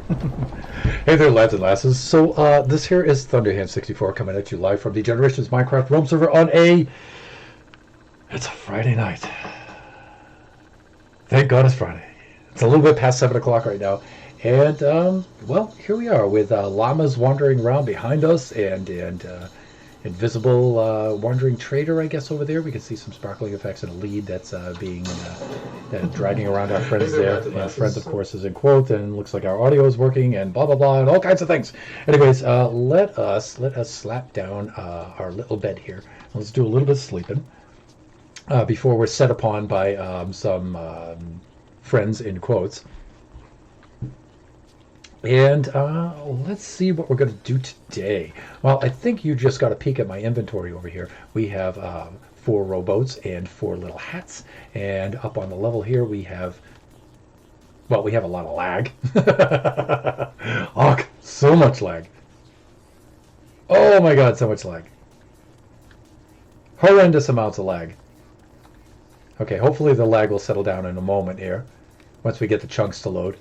Hey there, lads and lasses. So, this here is Thunderhand64 coming at you live from the Generations Minecraft Realm server on it's a Friday night. Thank God it's Friday. It's a little bit past 7 o'clock right now. And, well, here we are with llamas wandering around behind us and invisible wandering trader, I guess, over there. We can see some sparkling effects and a lead that's dragging around our friends there. And friends, of course, is in quote, and looks like our audio is working, and blah blah blah, and all kinds of things. Anyways, let us slap down our little bed here. Let's do a little bit of sleeping before we're set upon by some friends in quotes. And let's see what we're going to do today. Well, I think you just got a peek at my inventory over here. We have 4 rowboats and 4 little hats. And up on the level here we have, well, we have a lot of lag. Oh, so much lag. Oh my God, so much lag. Horrendous amounts of lag. Okay, hopefully the lag will settle down in a moment here once we get the chunks to load.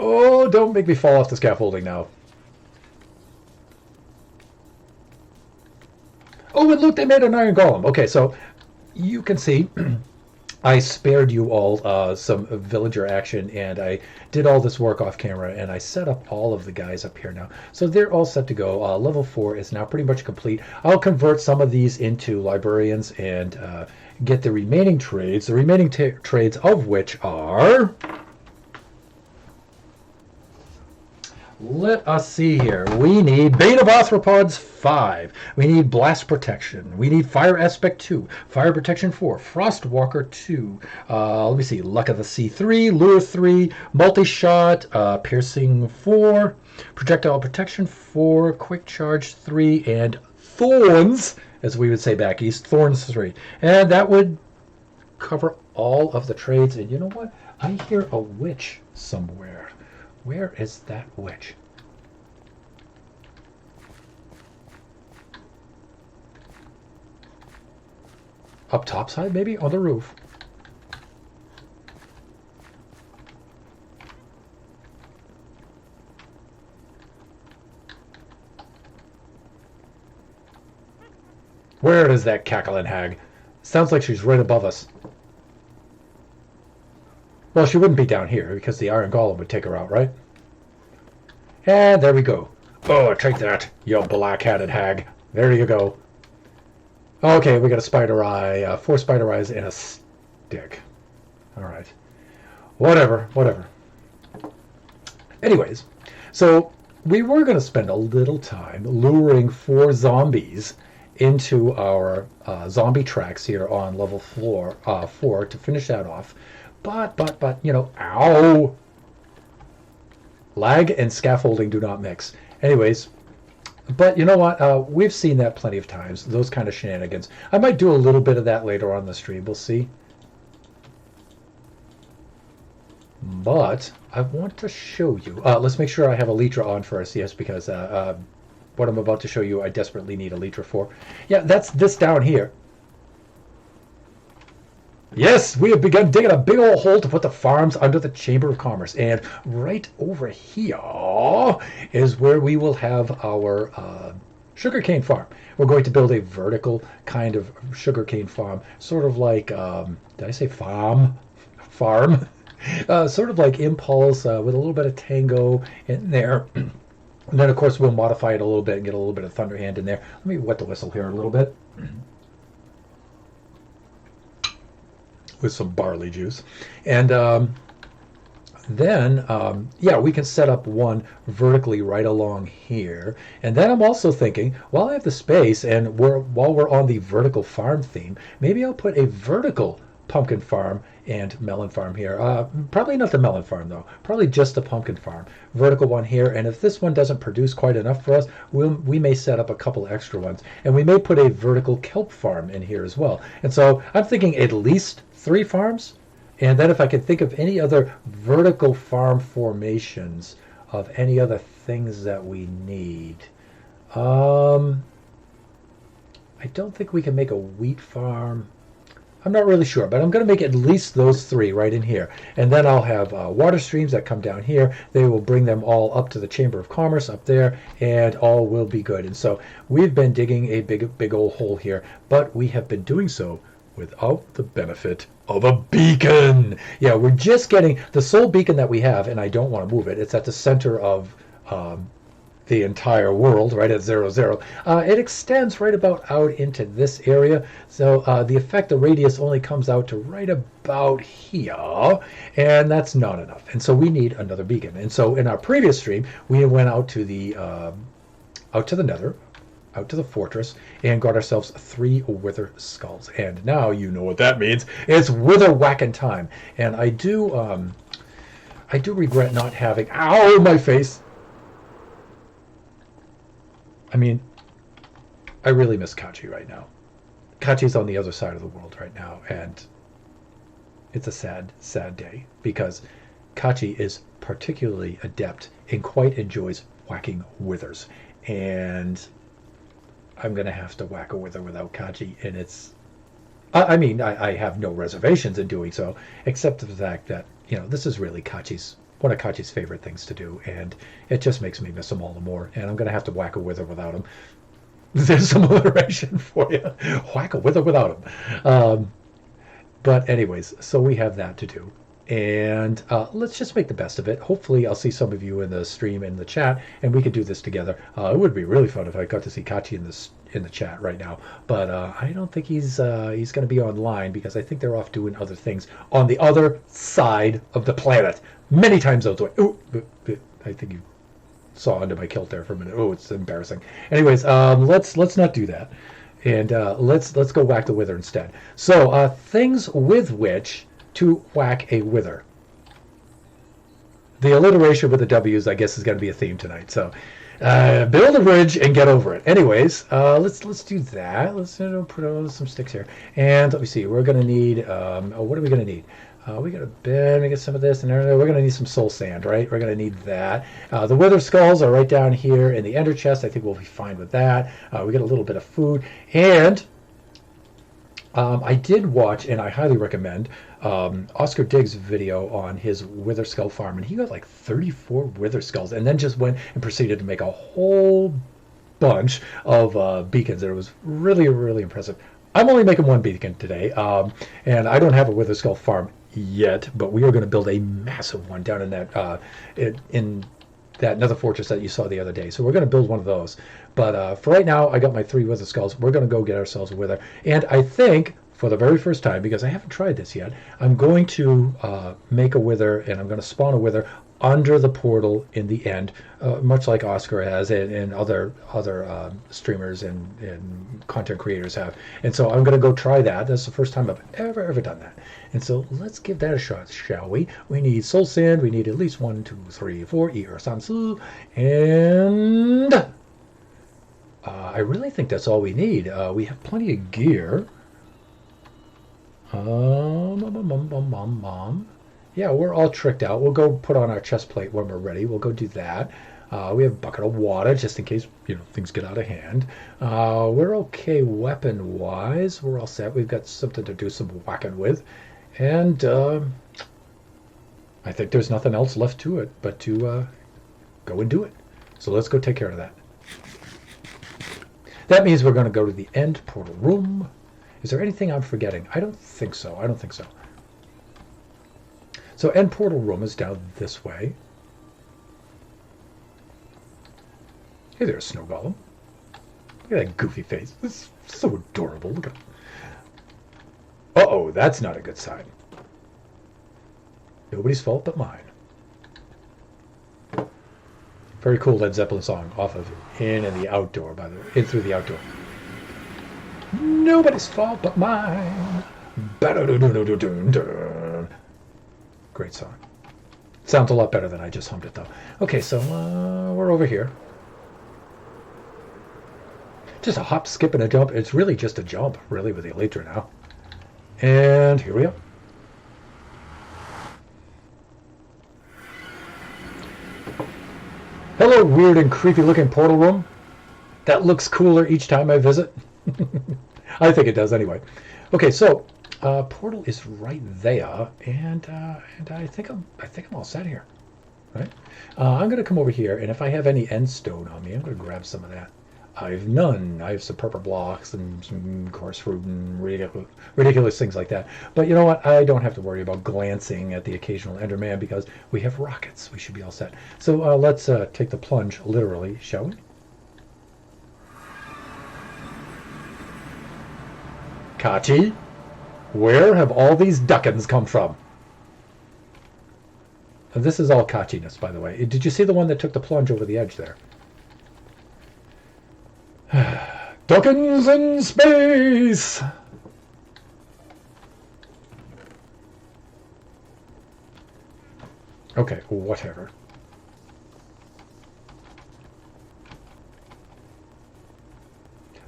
Oh, don't make me fall off the scaffolding now. Oh, and look, they made an iron golem. Okay, so you can see I spared you all some villager action, and I did all this work off camera, and I set up all of the guys up here now. So they're all set to go. Level 4 is now pretty much complete. I'll convert some of these into librarians and get the remaining trades, trades of which are... Let us see here. We need Bane of Arthropods 5. We need Blast Protection. We need Fire Aspect 2. Fire Protection 4. Frost Walker 2. Let me see. Luck of the Sea 3. Lure 3. Multi-Shot. Piercing 4. Projectile Protection 4. Quick Charge 3. And Thorns, as we would say back east, Thorns 3. And that would cover all of the trades. And you know what? I hear a witch somewhere. Where is that witch? Up topside, maybe? On the roof. Where is that cackling hag? Sounds like she's right above us. Well, she wouldn't be down here because the iron golem would take her out, right? And there we go. Oh, take that, you black-hatted hag. There you go. Okay, we got a spider eye, 4 spider eyes, and a stick. All right. Whatever. Anyways, so we were going to spend a little time luring 4 zombies into our zombie tracks here on level 4 to finish that off. But, you know, ow! Lag and scaffolding do not mix. Anyways, but you know what? We've seen that plenty of times, those kind of shenanigans. I might do a little bit of that later on the stream. We'll see. But I want to show you. Let's make sure I have Elytra on first, yes, because what I'm about to show you, I desperately need Elytra for. Yeah, that's this down here. Yes, we have begun digging a big old hole to put the farms under the Chamber of Commerce. And right over here is where we will have our sugarcane farm. We're going to build a vertical kind of sugarcane farm, sort of like, did I say farm? Farm? Sort of like Impulse with a little bit of Tango in there. And then, of course, we'll modify it a little bit and get a little bit of Thunderhand in there. Let me wet the whistle here a little bit. With some barley juice. And then, yeah, we can set up one vertically right along here. And then I'm also thinking, while I have the space and while we're on the vertical farm theme, maybe I'll put a vertical pumpkin farm and melon farm here. Probably not the melon farm, though. Probably just the pumpkin farm. Vertical one here. And if this one doesn't produce quite enough for us, we may set up a couple extra ones. And we may put a vertical kelp farm in here as well. And so I'm thinking at least 3 farms, and then if I could think of any other vertical farm formations of any other things that we need. I don't think we can make a wheat farm. I'm not really sure, but I'm going to make at least those 3 right in here. And then I'll have water streams that come down here. They will bring them all up to the Chamber of Commerce up there, and all will be good. And so we've been digging a big old hole here, but we have been doing so without the benefit of a beacon. Yeah, we're just getting the sole beacon that we have, and I don't want to move it. It's at the center of the entire world, right at 0, 0. It extends right about out into this area. So the effect, the radius only comes out to right about here, and that's not enough. And so we need another beacon. And so in our previous stream, we went out to the nether, out to the fortress, and got ourselves 3 wither skulls. And now you know what that means. It's wither whacking time. And I do regret not having, ow, my face. I mean, I really miss Kachi right now. Kachi's on the other side of the world right now, and it's a sad, sad day because Kachi is particularly adept and quite enjoys whacking withers. And I'm going to have to whack a wither without Kachi, and it's... I mean, I have no reservations in doing so, except for the fact that, you know, this is really one of Kachi's favorite things to do, and it just makes me miss him all the more. And I'm going to have to whack a wither without him. There's some alliteration for you. Whack a wither without him. But anyways, so we have that to do. And let's just make the best of it. Hopefully I'll see some of you in the stream, in the chat, and we could do this together. It would be really fun if I got to see Kachi in the chat right now. But I don't think he's going to be online because I think they're off doing other things on the other side of the planet. Many times those way. Ooh, I think you saw under my kilt there for a minute. Oh, it's embarrassing. Anyways, let's not do that, and let's go whack the wither instead. So things with which to whack a wither. The alliteration with the W's, I guess, is going to be a theme tonight. So build a bridge and get over it. Anyways, let's do that. Let's put on some sticks here, and let me see. We're going to need. What are we going to need? We got a bed, we get some of this, and we're going to need some soul sand, right? We're going to need that. The wither skulls are right down here in the ender chest. I think we'll be fine with that. We get a little bit of food. And I did watch, and I highly recommend, Oscar Diggs' video on his wither skull farm, and he got like 34 wither skulls, and then just went and proceeded to make a whole bunch of beacons. It was really, really impressive. I'm only making 1 beacon today, and I don't have a wither skull farm yet, but we are going to build a massive one down in that nether fortress that you saw the other day. So we're going to build one of those. But for right now, I got my 3 wither skulls. We're going to go get ourselves a wither. And I think, for the very first time, because I haven't tried this yet, I'm going to make a wither, and I'm going to spawn a wither under the portal in the end, much like Oscar has and other streamers and content creators have. And so I'm going to go try that. That's the first time I've ever done that. And so let's give that a shot, shall we? We need soul sand. We need at least 1, 2, 3, 4, sansu, and I really think that's all we need. We have plenty of gear. Yeah, we're all tricked out. We'll go put on our chest plate when we're ready. We'll go do that. We have a bucket of water just in case, things get out of hand. We're okay weapon-wise. We're all set. We've got something to do some whacking with. And I think there's nothing else left to it but to go and do it. So let's go take care of that. That means we're going to go to the end portal room. Is there anything I'm forgetting? I don't think so. So end portal room is down this way. Hey there, snow golem. Look at that goofy face. It's so adorable. Look at it. Uh-oh, that's not a good sign. Nobody's fault but mine. Very cool Led Zeppelin song off of In and the Outdoor, by the way. In Through the Outdoor. Nobody's fault but mine. Great song. Sounds a lot better than I just hummed it, though. Okay, so we're over here. Just a hop, skip, and a jump. It's really just a jump, really, with the Elytra now. And here we go. Hello, weird and creepy looking portal room. That looks cooler each time I visit. I think it does anyway. Okay, so portal is right there, and I think I'm all set here, right? I'm gonna come over here, and if I have any end stone on me, I'm gonna grab some of that. I've none. I have some purple blocks and some coarse fruit and ridiculous things like that. But you know what? I don't have to worry about glancing at the occasional Enderman because we have rockets. We should be all set. So let's take the plunge literally, shall we? Kachi, where have all these duckins come from? And this is all Kachiness, by the way. Did you see the one that took the plunge over the edge there? Duckins in space! Okay, whatever.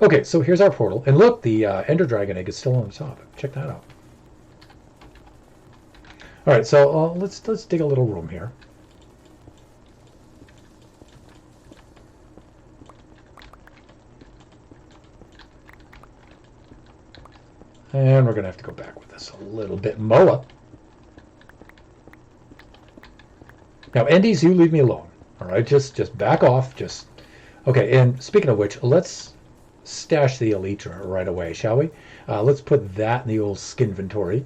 Okay, so here's our portal. And look, the Ender Dragon egg is still on the top. Check that out. All right, so let's dig a little room here. And we're going to have to go back with this a little bit more. Now, Endies, you leave me alone. All right, just back off. Okay, and speaking of which, let's stash the Elytra right away, shall we? Let's put that in the old skin inventory.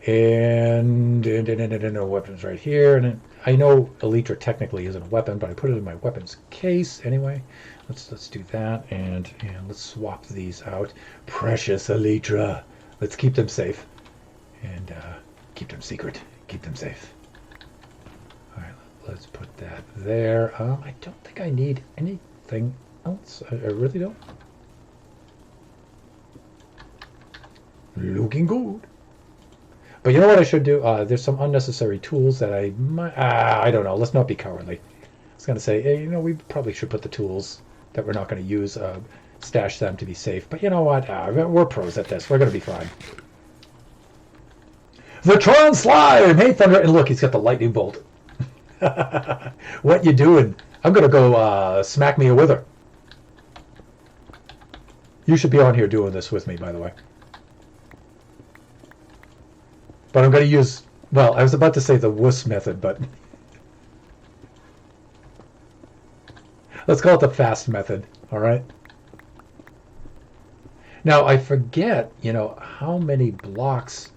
And weapons right here. And I know Elytra technically isn't a weapon, but I put it in my weapons case anyway. Let's do that, and let's swap these out. Precious Elytra. Let's keep them safe, and keep them secret. Keep them safe. All right, let's put that there. I don't think I need anything else. I really don't. Looking good. But you know what I should do? There's some unnecessary tools that I might... I don't know. Let's not be cowardly. I was going to say, hey, we probably should put the tools that we're not going to use, stash them to be safe. But you know what? We're pros at this. We're going to be fine. The Tron Slime! Hey, Thunder. And look, he's got the lightning bolt. What you doing? I'm going to go smack me a wither. You should be on here doing this with me, by the way. But I'm going to use, well, I was about to say the wuss method, but let's call it the fast method, all right? Now, I forget, how many blocks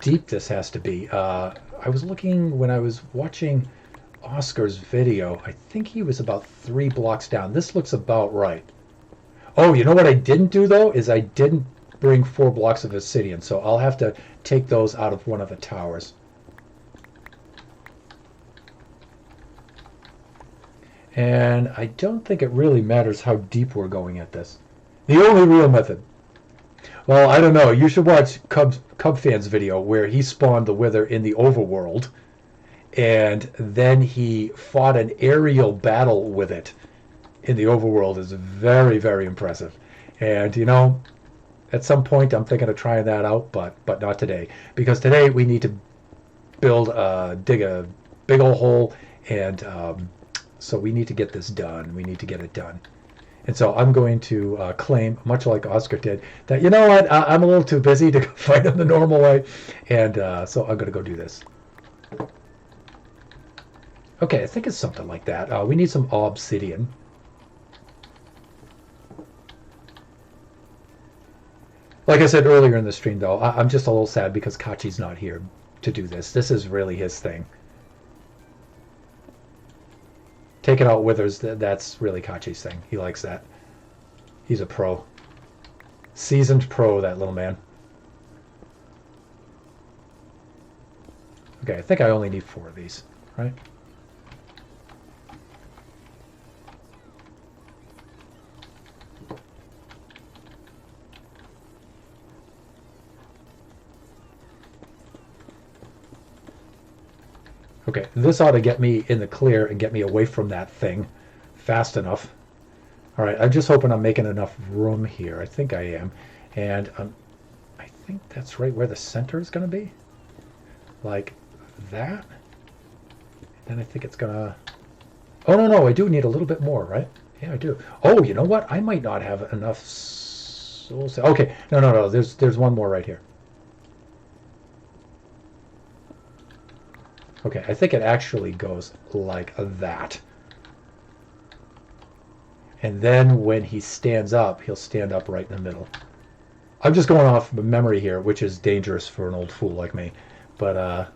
deep this has to be. I was looking when I was watching Oscar's video. I think he was about 3 blocks down. This looks about right. Oh, you know what I didn't do, though, is I didn't bring 4 blocks of obsidian, so I'll have to take those out of one of the towers. And I don't think it really matters how deep we're going at this. The only real method. Well, I don't know. You should watch Cub Fan's video where he spawned the Wither in the overworld, and then he fought an aerial battle with it in the overworld. Is very, very impressive. And, at some point, I'm thinking of trying that out, but not today. Because today we need to dig a big old hole, and so we need to get this done. We need to get it done. And so I'm going to claim, much like Oscar did, that, you know what, I'm a little too busy to fight him the normal way, and so I'm going to go do this. Okay, I think it's something like that. We need some obsidian. Like I said earlier in the stream, though, I'm just a little sad because Kachi's not here to do this. This is really his thing. Taking out withers, that's really Kachi's thing. He likes that. He's a pro. Seasoned pro, that little man. Okay, I think I only need 4 of these, right? Okay, this ought to get me in the clear and get me away from that thing fast enough. All right, I'm just hoping I'm making enough room here. I think I am. And I think that's right where the center is going to be. Like that. Then I think it's going to... Oh, no, I do need a little bit more, right? Yeah, I do. Oh, you know what? I might not have enough soul... Okay, no, there's one more right here. Okay, I think it actually goes like that. And then when he stands up, he'll stand up right in the middle. I'm just going off memory here, which is dangerous for an old fool like me. But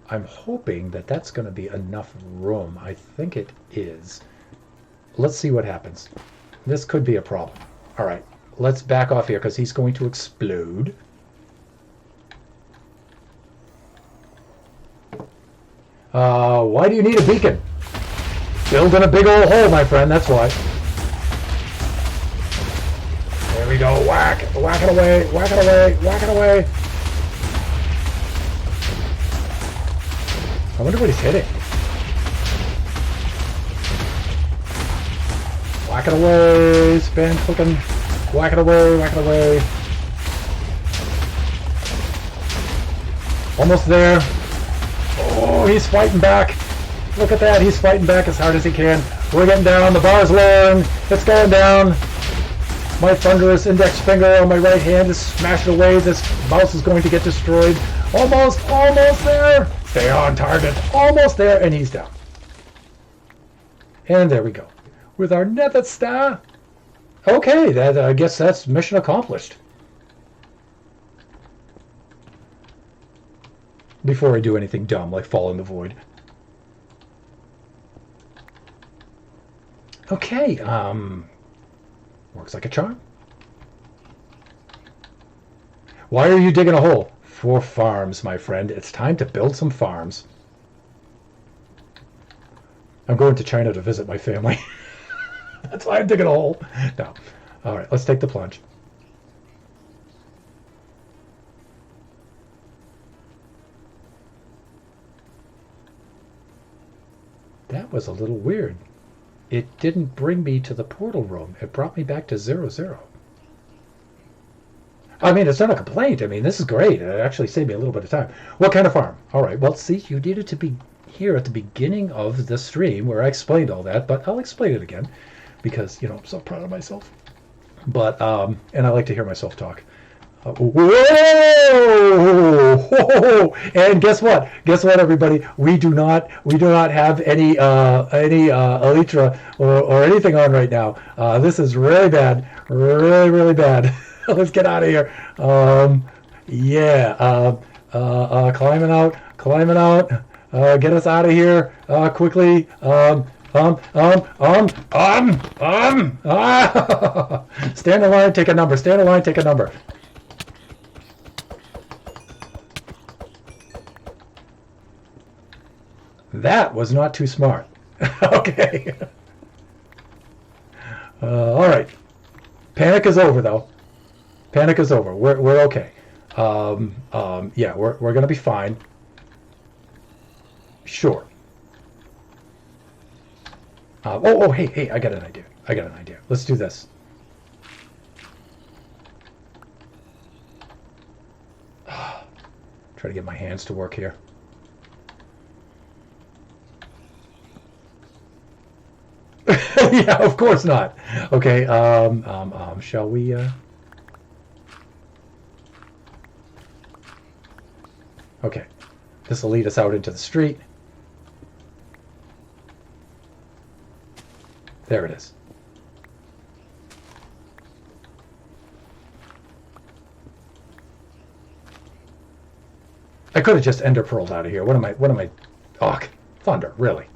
I'm hoping that that's going to be enough room. I think it is. Let's see what happens. This could be a problem. All right, let's back off here because he's going to explode. Why do you need a beacon? Building a big old hole, my friend, that's why. There we go, whack! Whack it away, whack it away, whack it away! I wonder what he's hitting. Whack it away, spam clicking. Whack it away, whack it away. Almost there. Oh, he's fighting back. Look at that, he's fighting back as hard as he can. We're getting down, the bar's lowering, it's going down. My thunderous index finger on my right hand is smashing away. This mouse is going to get destroyed. Almost there. Stay on target. Almost there, and he's down. And there we go. With our nether star. Okay, I guess that's mission accomplished. Before I do anything dumb like fall in the void. Okay, works like a charm. Why are you digging a hole? For farms, my friend. It's time to build some farms. I'm going to China to visit my family. That's why I'm digging a hole. No. All right, let's take the plunge. That was a little weird. It didn't bring me to the portal room. It brought me back to 0, 0. I mean, it's not a complaint. I mean, this is great. It actually saved me a little bit of time. What kind of farm? All right. Well, see, you needed to be here at the beginning of the stream where I explained all that, but I'll explain it again because, you know, I'm so proud of myself. But, and I like to hear myself talk. Whoa! And guess what? Guess what, everybody? We do not have any elytra or anything on right now. This is really bad, really bad. Let's get out of here. Yeah. Climbing out. Get us out of here quickly. Stand in line, take a number. Stand in line, take a number. That was not too smart. Okay. All right. Panic is over, though. Panic is over. We're okay. Yeah, we're gonna be fine. Sure. Hey, I got an idea. Let's do this. Try to get my hands to work here. Yeah, of course not. Okay, shall we, Okay, this will lead us out into the street. There it is. I could have just ender pearled out of here. What am I? Oh, thunder, really?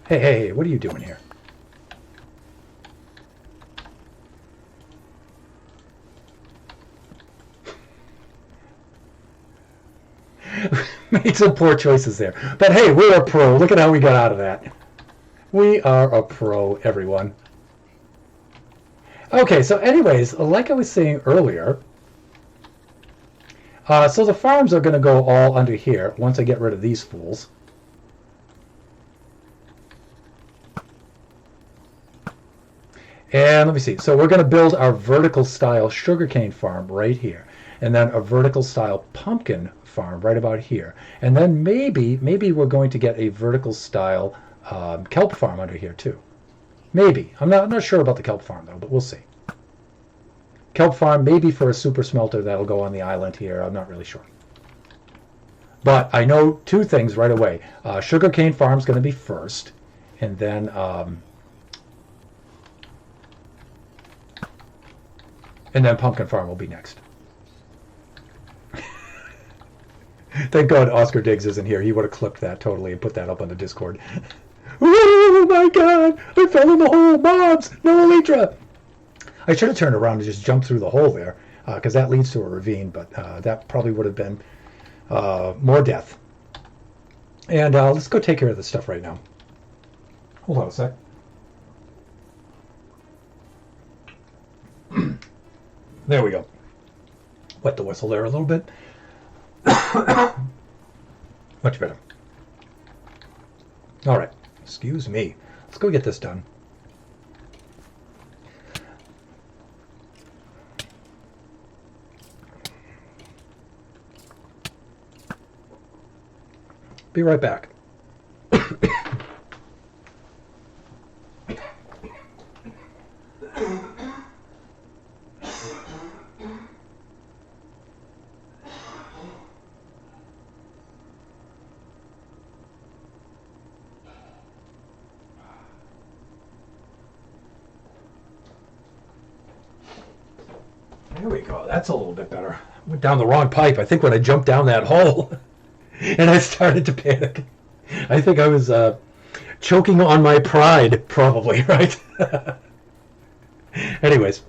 Hey, what are you doing here? Made some poor choices there. But hey, we're a pro. Look at how we got out of that. We are a pro, everyone. Okay, so anyways, like I was saying earlier, so the farms are going to go all under here once I get rid of these fools. And let me see. So we're going to build our vertical style sugarcane farm right here. And then a vertical style pumpkin farm right about here. And then maybe we're going to get a vertical style kelp farm under here too. Maybe. I'm not sure about the kelp farm though, but we'll see. kelp farm, maybe for a super smelter that'll go on the island here. I'm not really sure. But I know two things right away. Sugarcane Farm's going to be first, and then Pumpkin Farm will be next. Thank God Oscar Diggs isn't here. He would have clipped that totally and put that up on the Discord. Oh my God! I fell in the hole! Mobs! No elytra! I should have turned around and just jumped through the hole there, because that leads to a ravine, but that probably would have been more death. And let's go take care of this stuff right now. Hold on a sec. There we go. Wet the whistle there a little bit. Much better. All right. Excuse me. Let's go get this done. Be right back. There we go. That's a little bit better. I went down the wrong pipe, I think, when I jumped down that hole. And I started to panic. I think I was choking on my pride, probably, right? Anyways,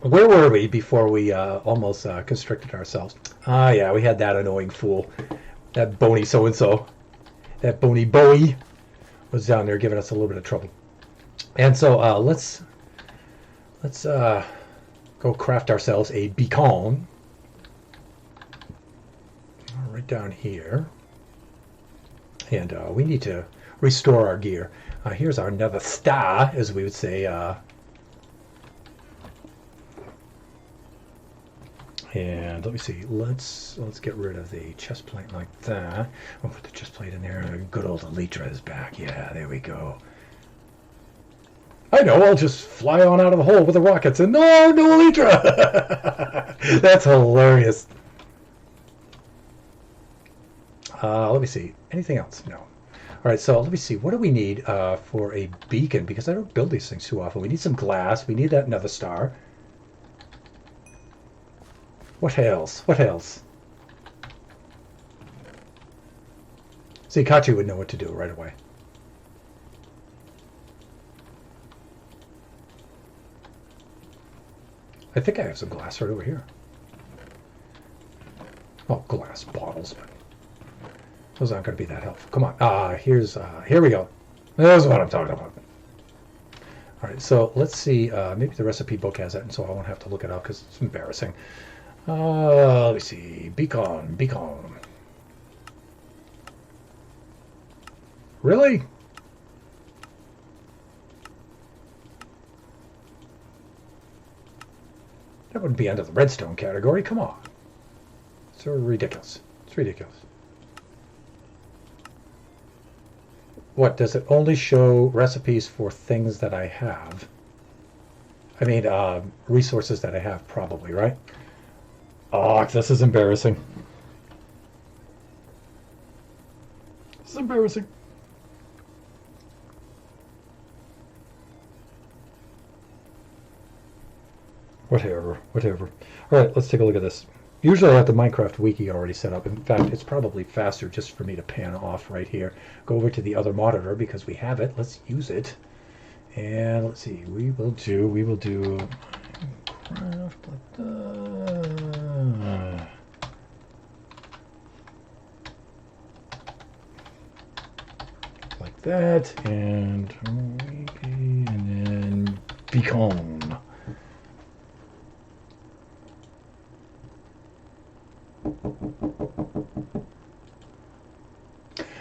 where were we before we almost constricted ourselves? Ah, yeah, we had that annoying fool. That bony so-and-so. That bony Bowie was down there giving us a little bit of trouble. And so let's go craft ourselves a beacon. Right down here. And we need to restore our gear. Here's our nether star, as we would say. And let me see. Let's get rid of the chest plate like that. We'll put the chest plate in there. Good old elytra is back. Yeah, there we go. I know. I'll just fly on out of the hole with the rockets. And no elytra. That's hilarious. Let me see. Anything else? No. All right, so let me see. What do we need for a beacon? Because I don't build these things too often. We need some glass. We need that nether star. What else? What else? See, Kachi would know what to do right away. I think I have some glass right over here. Oh, glass bottles, but those aren't going to be that helpful. Come on. Here we go. That's what I'm talking about. All right, so let's see. Maybe the recipe book has it, and so I won't have to look it up because it's embarrassing. Let me see. Beacon. Really? That wouldn't be under the redstone category. Come on. It's ridiculous. It's ridiculous. What, does it only show recipes for things that I have? I mean, resources that I have, probably, right? Oh, this is embarrassing. This is embarrassing. Whatever. All right, let's take a look at this. Usually I have the Minecraft wiki already set up. In fact, it's probably faster just for me to pan off right here. Go over to the other monitor because we have it. Let's use it. And let's see. We will do Minecraft like that. Like that. And then beacon.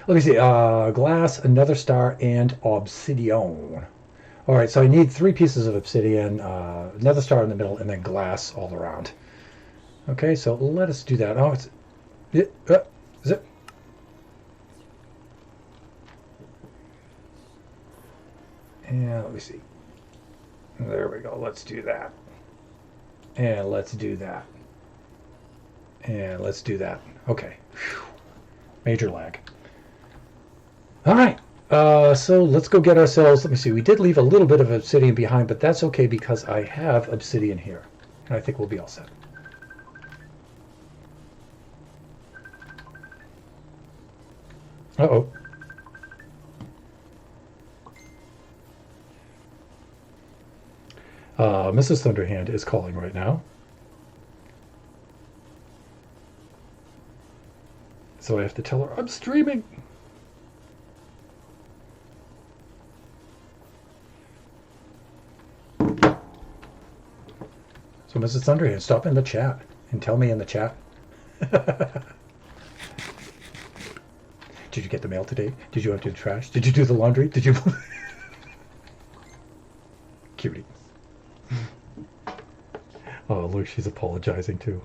Let me see, glass, another star, and obsidian. All right, so I need 3 pieces of obsidian, another star in the middle, and then glass all around. Okay, so let us do that. Oh, is it? And let me see. There we go. Let's do that. And let's do that. And let's do that. Okay. Whew. Major lag. All right. So let's go get ourselves, let me see, we did leave a little bit of obsidian behind, but that's okay because I have obsidian here. And I think we'll be all set. Uh-oh. Mrs. Thunderhand is calling right now. So I have to tell her I'm streaming. So Mrs. Thunderhand, stop in the chat and tell me in the chat. Did you get the mail today? Did you empty the trash? Did you do the laundry? Did you... Cutie. Oh, look, she's apologizing too.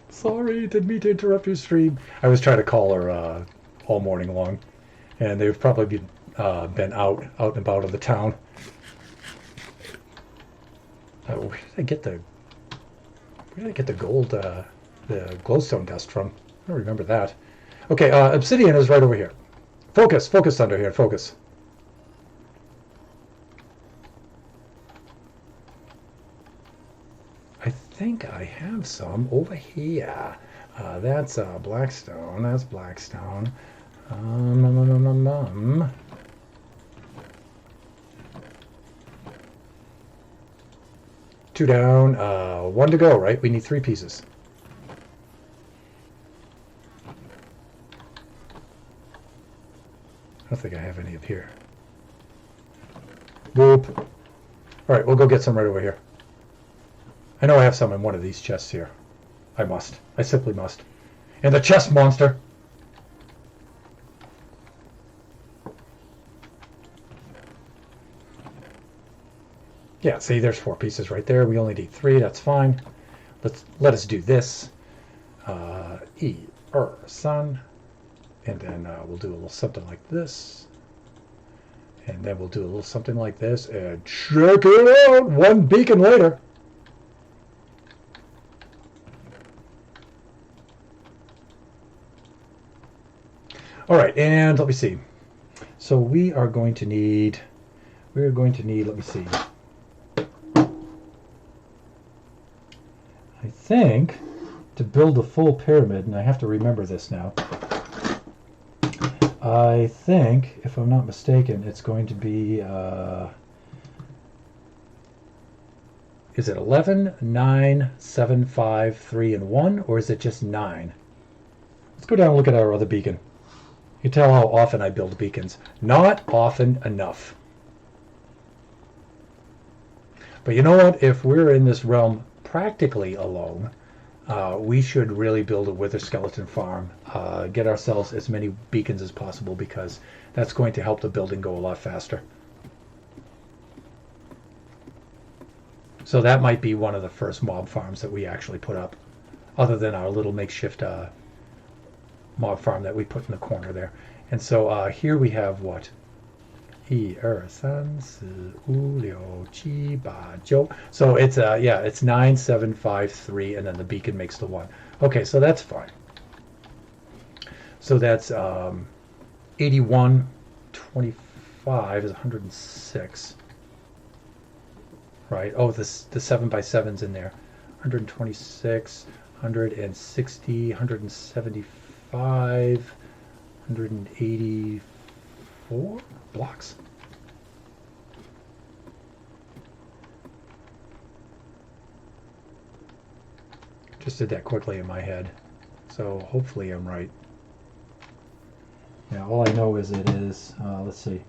Sorry, didn't mean to interrupt your stream. I was trying to call her all morning long, and they've probably been out and about of the town. Where did I get the gold, the glowstone dust from? I don't remember that. Okay, obsidian is right over here. Focus under here, focus. I think I have some over here. That's blackstone. That's blackstone. Two down, one to go, right? We need 3 pieces. I don't think I have any up here. Boop. All right, we'll go get some right over here. I know I have some in one of these chests here. I must. I simply must. And the chest monster! Yeah, see, there's 4 pieces right there. We only need 3. That's fine. Let us do this. Sun. And then we'll do a little something like this. And then we'll do a little something like this. And check it out! 1 beacon later. All right, and let me see. So we are going to need, let me see. I think to build a full pyramid, and I have to remember this now, I think, if I'm not mistaken, it's going to be, is it 11, 9, 7, 5, 3, and 1, or is it just 9? Let's go down and look at our other beacon. You can tell how often I build beacons. Not often enough. But you know what? If we're in this realm practically alone, we should really build a wither skeleton farm. Get ourselves as many beacons as possible because that's going to help the building go a lot faster. So that might be one of the first mob farms that we actually put up, other than our little makeshift mob farm that we put in the corner there. And so here we have what? 1, 2, 3, 4, 5, 6, 7, 8. So it's yeah, it's 9, 7, 5, 3, and then the beacon makes the 1. Okay, so that's fine. So that's 81, 25 is 106. Right? Oh, the 7 by 7's in there. 126, 160, 175, 184 blocks. Just did that quickly in my head, so hopefully I'm right. Yeah, all I know is it is, let's see,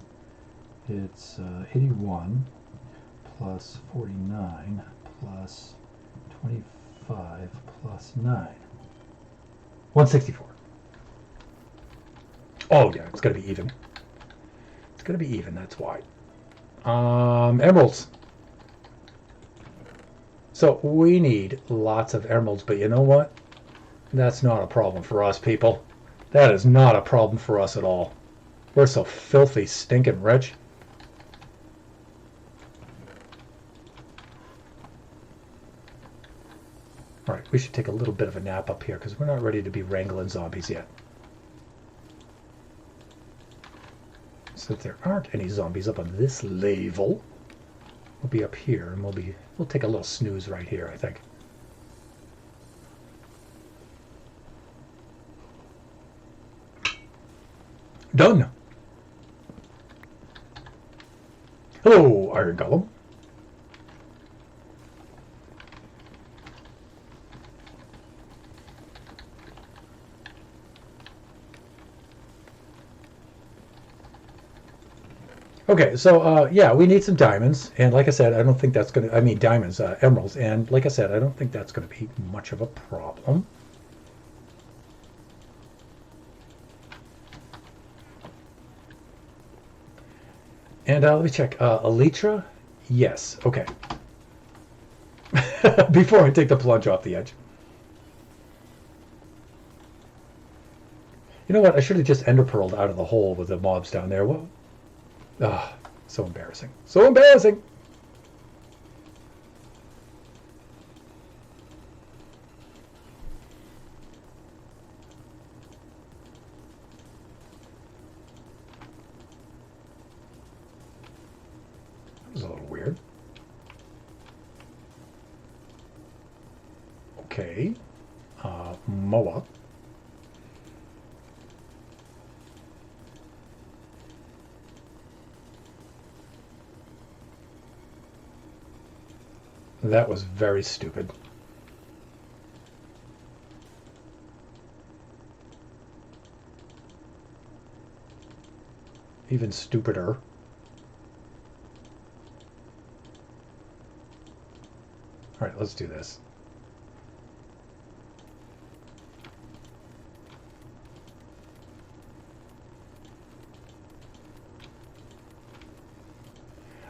it's 81 plus 49 plus 25 plus 9. 164. Oh yeah, it's going to be even. It's going to be even, that's why. Emeralds. So we need lots of emeralds, but you know what? That's not a problem for us, people. That is not a problem for us at all. We're so filthy, stinking rich. All right, we should take a little bit of a nap up here because we're not ready to be wrangling zombies yet. So there aren't any zombies up on this level. We'll be up here, and we'll take a little snooze right here, I think. Done. Hello, Iron Golem. Okay, so yeah, we need some diamonds, and like I said, I don't think that's gonna. I mean, diamonds, emeralds, and like I said, I don't think that's gonna be much of a problem. And let me check. Elytra, yes. Okay. Before I take the plunge off the edge. You know what? I should have just ender pearled out of the hole with the mobs down there. What? Ah, so embarrassing. So embarrassing. That was a little weird. Okay. Moa. That was very stupid. Even stupider. All right, let's do this.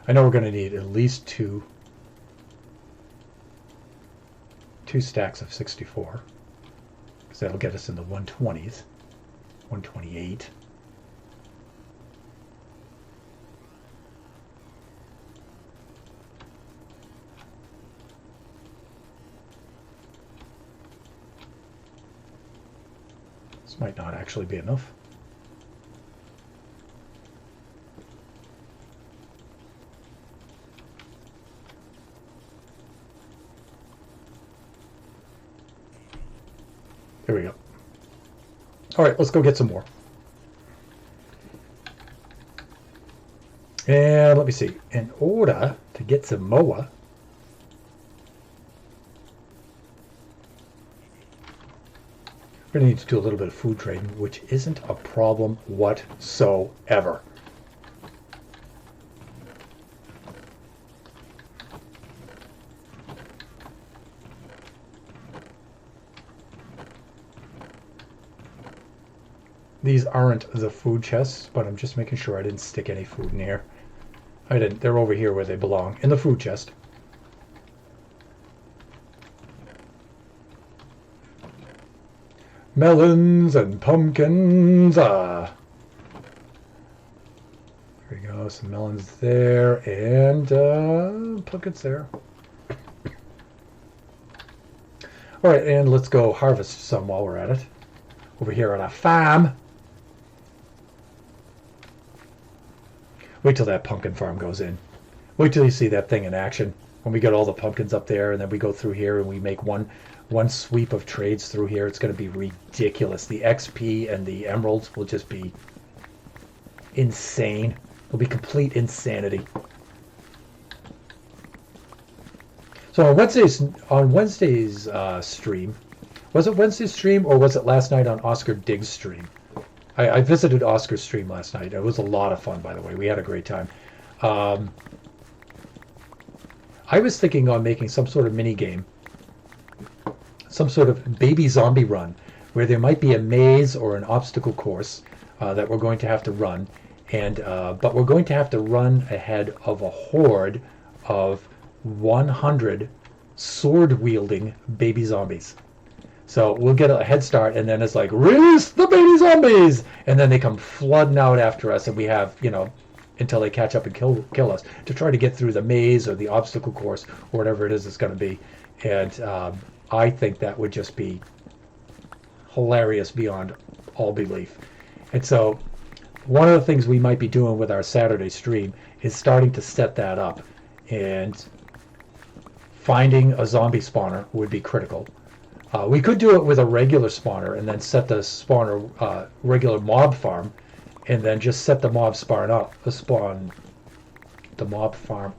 I know we're going to need at least two stacks of 64, because that'll get us in the 120s, 128. This might not actually be enough. There we go. All right, let's go get some more. And let me see. In order to get some Moa, we're going to need to do a little bit of food trading, which isn't a problem whatsoever. These aren't the food chests, but I'm just making sure I didn't stick any food in here. I didn't. They're over here where they belong, in the food chest. Melons and pumpkins. There we go. Some melons there, and pumpkins there. All right, and let's go harvest some while we're at it. Over here on our farm. Wait till that pumpkin farm goes in. Wait till you see that thing in action. When we get all the pumpkins up there, and then we go through here and we make one sweep of trades through here, it's going to be ridiculous. The XP and the emeralds will just be insane. It'll be complete insanity. So on Wednesday's stream, was it Wednesday's stream or was it last night on Oscar Diggs' stream? I visited Oscar's stream last night. It was a lot of fun, by the way. We had a great time. I was thinking on making some sort of mini game, some sort of baby zombie run, where there might be a maze or an obstacle course that we're going to have to run, and but we're going to have to run ahead of a horde of 100 sword-wielding baby zombies. So we'll get a head start, and then it's like, release the baby zombies! And then they come flooding out after us, and we have, until they catch up and kill us, to try to get through the maze or the obstacle course or whatever it is it's going to be. And I think that would just be hilarious beyond all belief. And so one of the things we might be doing with our Saturday stream is starting to set that up. And finding a zombie spawner would be critical. We could do it with a regular spawner and then set the spawner regular mob farm, and then just set the mob farm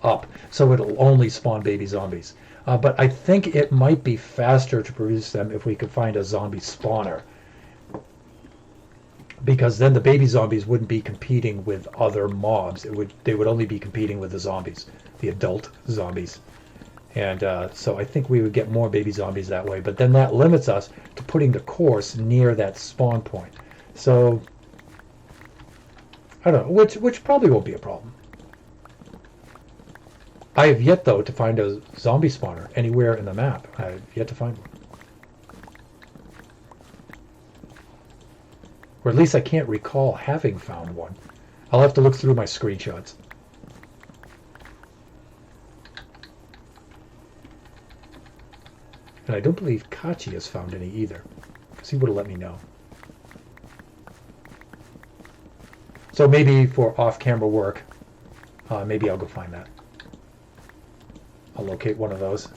up so it'll only spawn baby zombies. But I think it might be faster to produce them if we could find a zombie spawner, because then the baby zombies wouldn't be competing with other mobs. They would only be competing with the zombies, the adult zombies. And so I think we would get more baby zombies that way. But then that limits us to putting the course near that spawn point. So, I don't know, which probably won't be a problem. I have yet, though, to find a zombie spawner anywhere in the map. I have yet to find one. Or at least I can't recall having found one. I'll have to look through my screenshots. And I don't believe Kachi has found any either, because he would have let me know. So maybe for off-camera work, maybe I'll go find that. I'll locate one of those,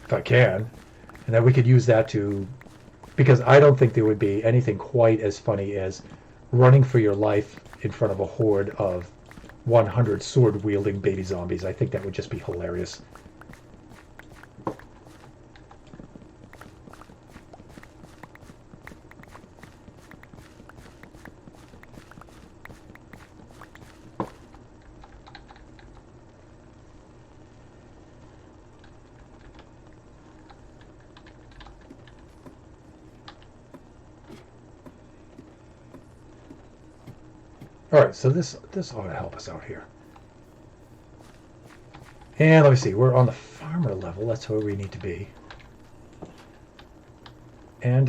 if I can. And then we could use that to, because I don't think there would be anything quite as funny as running for your life in front of a horde of 100 sword-wielding baby zombies. I think that would just be hilarious. Alright, so this ought to help us out here. And let me see, we're on the farmer level, that's where we need to be. And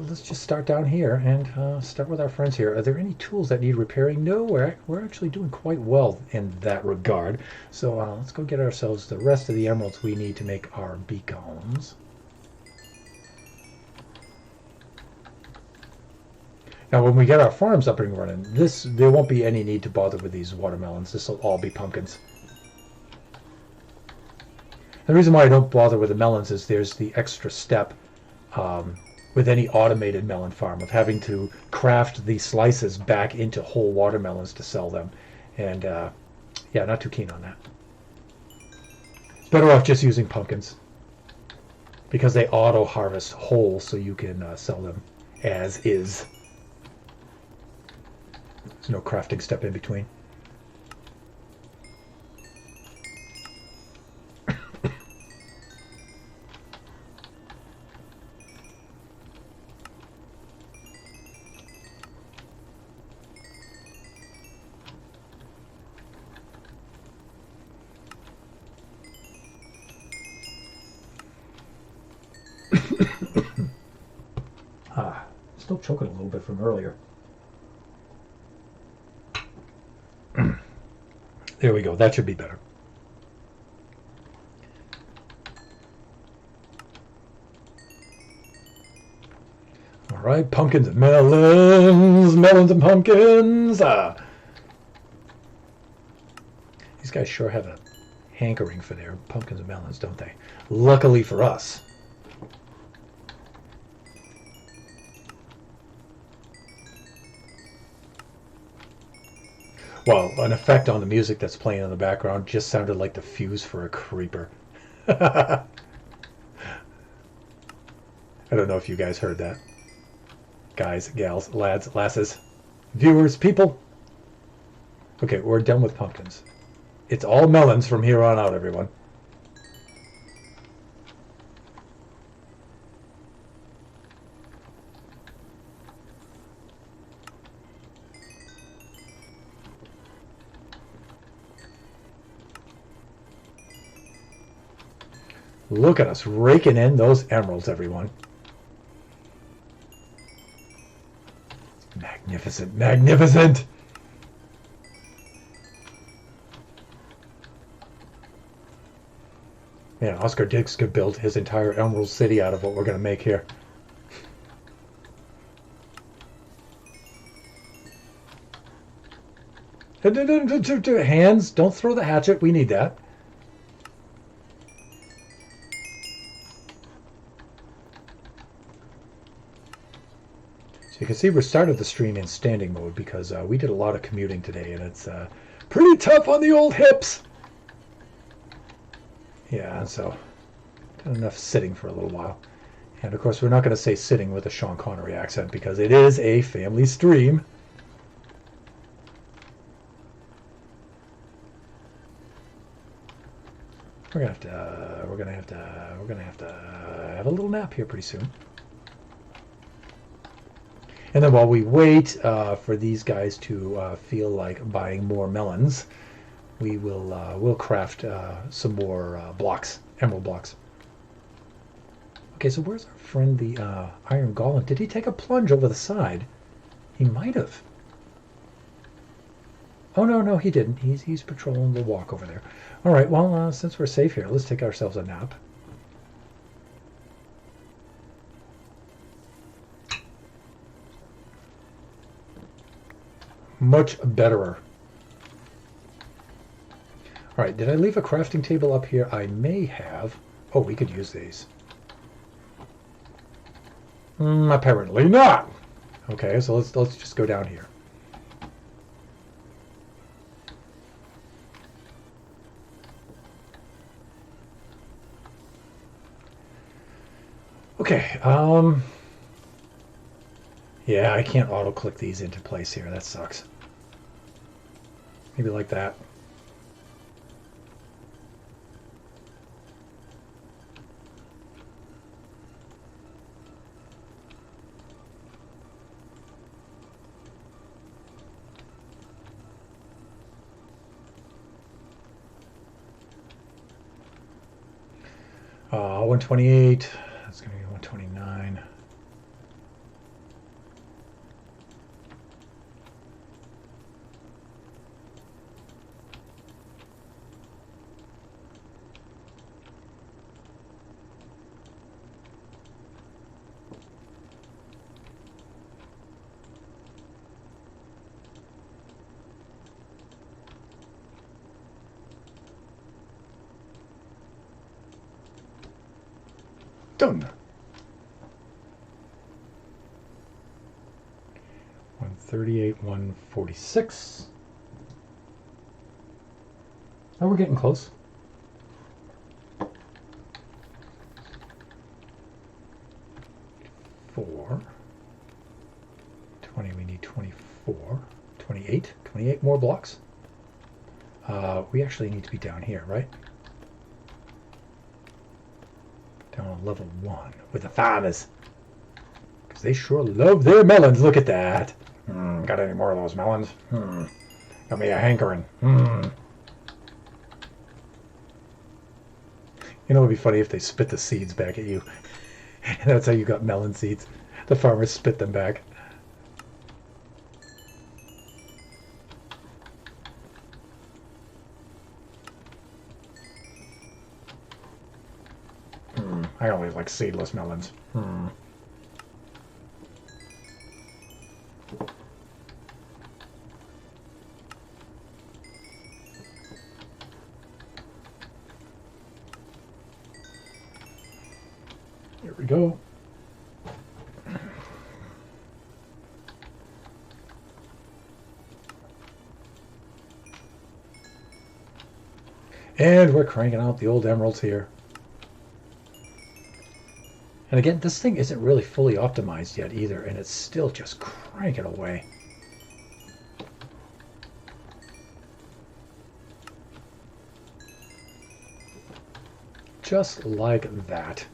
let's just start down here and start with our friends here. Are there any tools that need repairing? No, we're actually doing quite well in that regard. So let's go get ourselves the rest of the emeralds we need to make our beacons. Now, when we get our farms up and running, there won't be any need to bother with these watermelons. This will all be pumpkins. The reason why I don't bother with the melons is there's the extra step with any automated melon farm of having to craft the slices back into whole watermelons to sell them. And yeah, not too keen on that. Better off just using pumpkins, because they auto-harvest whole, so you can sell them as is. There's no crafting step in between. Still choking a little bit from earlier. There we go. That should be better. All right, pumpkins and melons, melons and pumpkins. These guys sure have a hankering for their pumpkins and melons, don't they? Luckily for us. Well, an effect on the music that's playing in the background just sounded like the fuse for a creeper. I don't know if you guys heard that. Guys, gals, lads, lasses, viewers, people. Okay, we're done with pumpkins. It's all melons from here on out, everyone. Look at us raking in those emeralds, everyone. Magnificent, magnificent! Man, Oscar Dix could build his entire Emerald City out of what we're going to make here. Hands, don't throw the hatchet. We need that. So you can see we started the stream in standing mode because we did a lot of commuting today, and it's pretty tough on the old hips. Yeah, so done enough sitting for a little while. And of course, we're not going to say sitting with a Sean Connery accent because it is a family stream. We're gonna have to have a little nap here pretty soon. And then while we wait for these guys to feel like buying more melons, we'll craft some more blocks, emerald blocks. Okay, so where's our friend the iron golem? Did he take a plunge over the side? He might have. Oh no, he didn't. He's patrolling the walk over there. All right, well, since we're safe here, let's take ourselves a nap. Much betterer. All right, did I leave a crafting table up here? I may have. Oh, we could use these. Apparently not. Okay, so let's just go down here. Okay, yeah, I can't auto-click these into place here. That sucks. Maybe like that. Uh, 128. That's going to be 129. Done. 138, 146. Oh, we're getting close. Four. 20, we need 24. 28. 28 more blocks. We actually need to be down here, right? Down on level 1 with the farmers. Because they sure love their melons. Look at that. Got any more of those melons? Got me a hankering. You know, it would be funny if they spit the seeds back at you. And that's how you got melon seeds. The farmers spit them back. I only like seedless melons. Here we go. And we're cranking out the old emeralds here. And again, this thing isn't really fully optimized yet either, and it's still just cranking away. Just like that.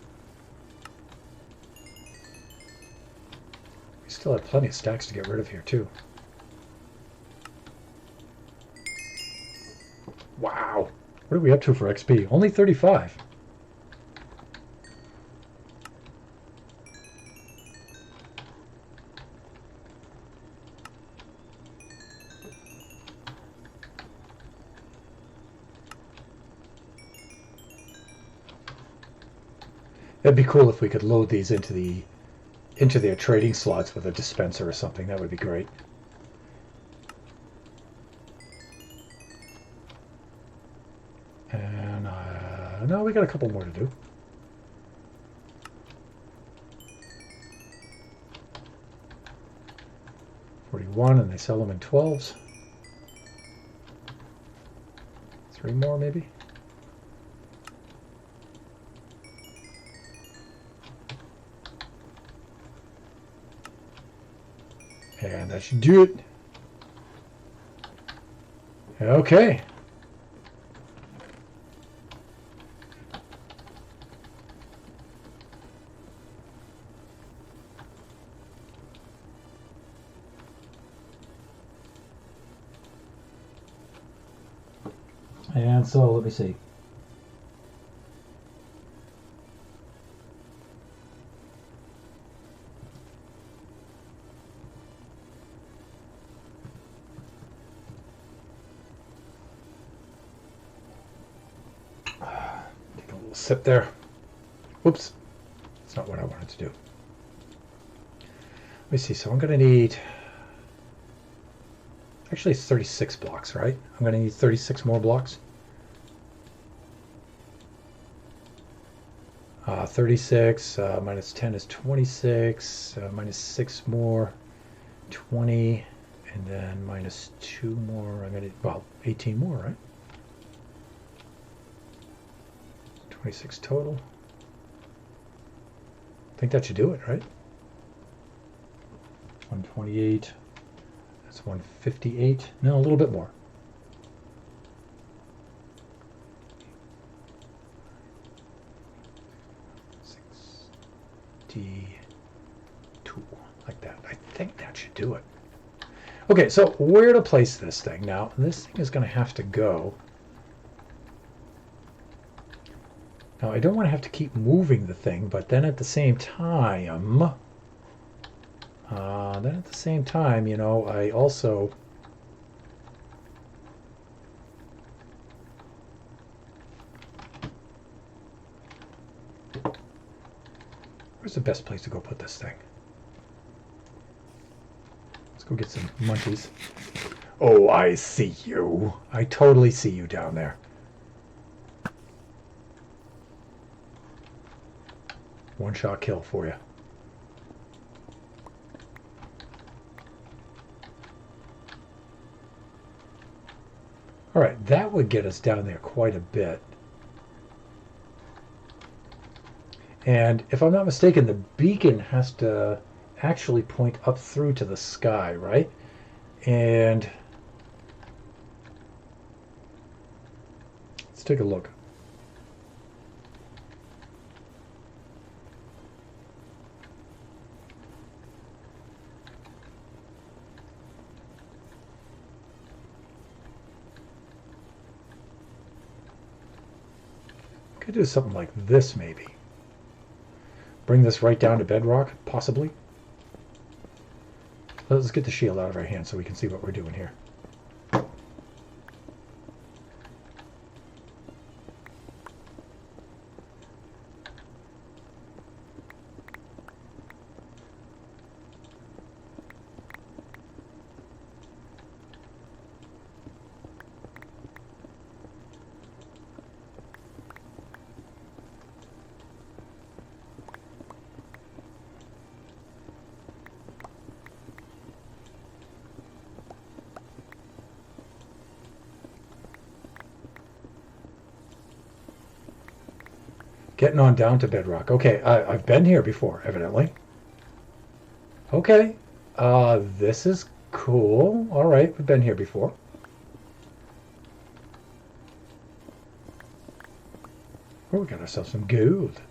We still have plenty of stacks to get rid of here, too. Wow. What are we up to for XP? Only 35. It'd be cool if we could load these into their trading slots with a dispenser or something. That would be great. And no, we got a couple more to do. $41, and they sell them in 12s. 3 more, maybe. And that should do it. Okay. And so let me see. Take a little sip there. Whoops. That's not what I wanted to do. Let me see. So I'm going to need... Actually, it's 36 blocks, right? I'm going to need 36 more blocks. 36 minus 10 is 26. Minus 6 more, 20. And then minus 2 more. I'm going to, well, 18 more, right? 26 total. I think that should do it, right? 128. That's 158. No, a little bit more. 62, like that. I think that should do it. Okay, so where to place this thing? Now, this thing is going to have to go. Now, I don't want to have to keep moving the thing, but then at the same time, you know, I also... Where's the best place to go put this thing? Let's go get some monkeys. Oh, I see you. I totally see you down there. One-shot kill for you. All right, that would get us down there quite a bit. And if I'm not mistaken, the beacon has to actually point up through to the sky, right? And let's take a look. Could do something like this, maybe. Bring this right down to bedrock, possibly. Let's get the shield out of our hand so we can see what we're doing here. Getting on down to bedrock. Okay, I've been here before, evidently. Okay, this is cool. All right, we've been here before. Oh, we got ourselves some gold.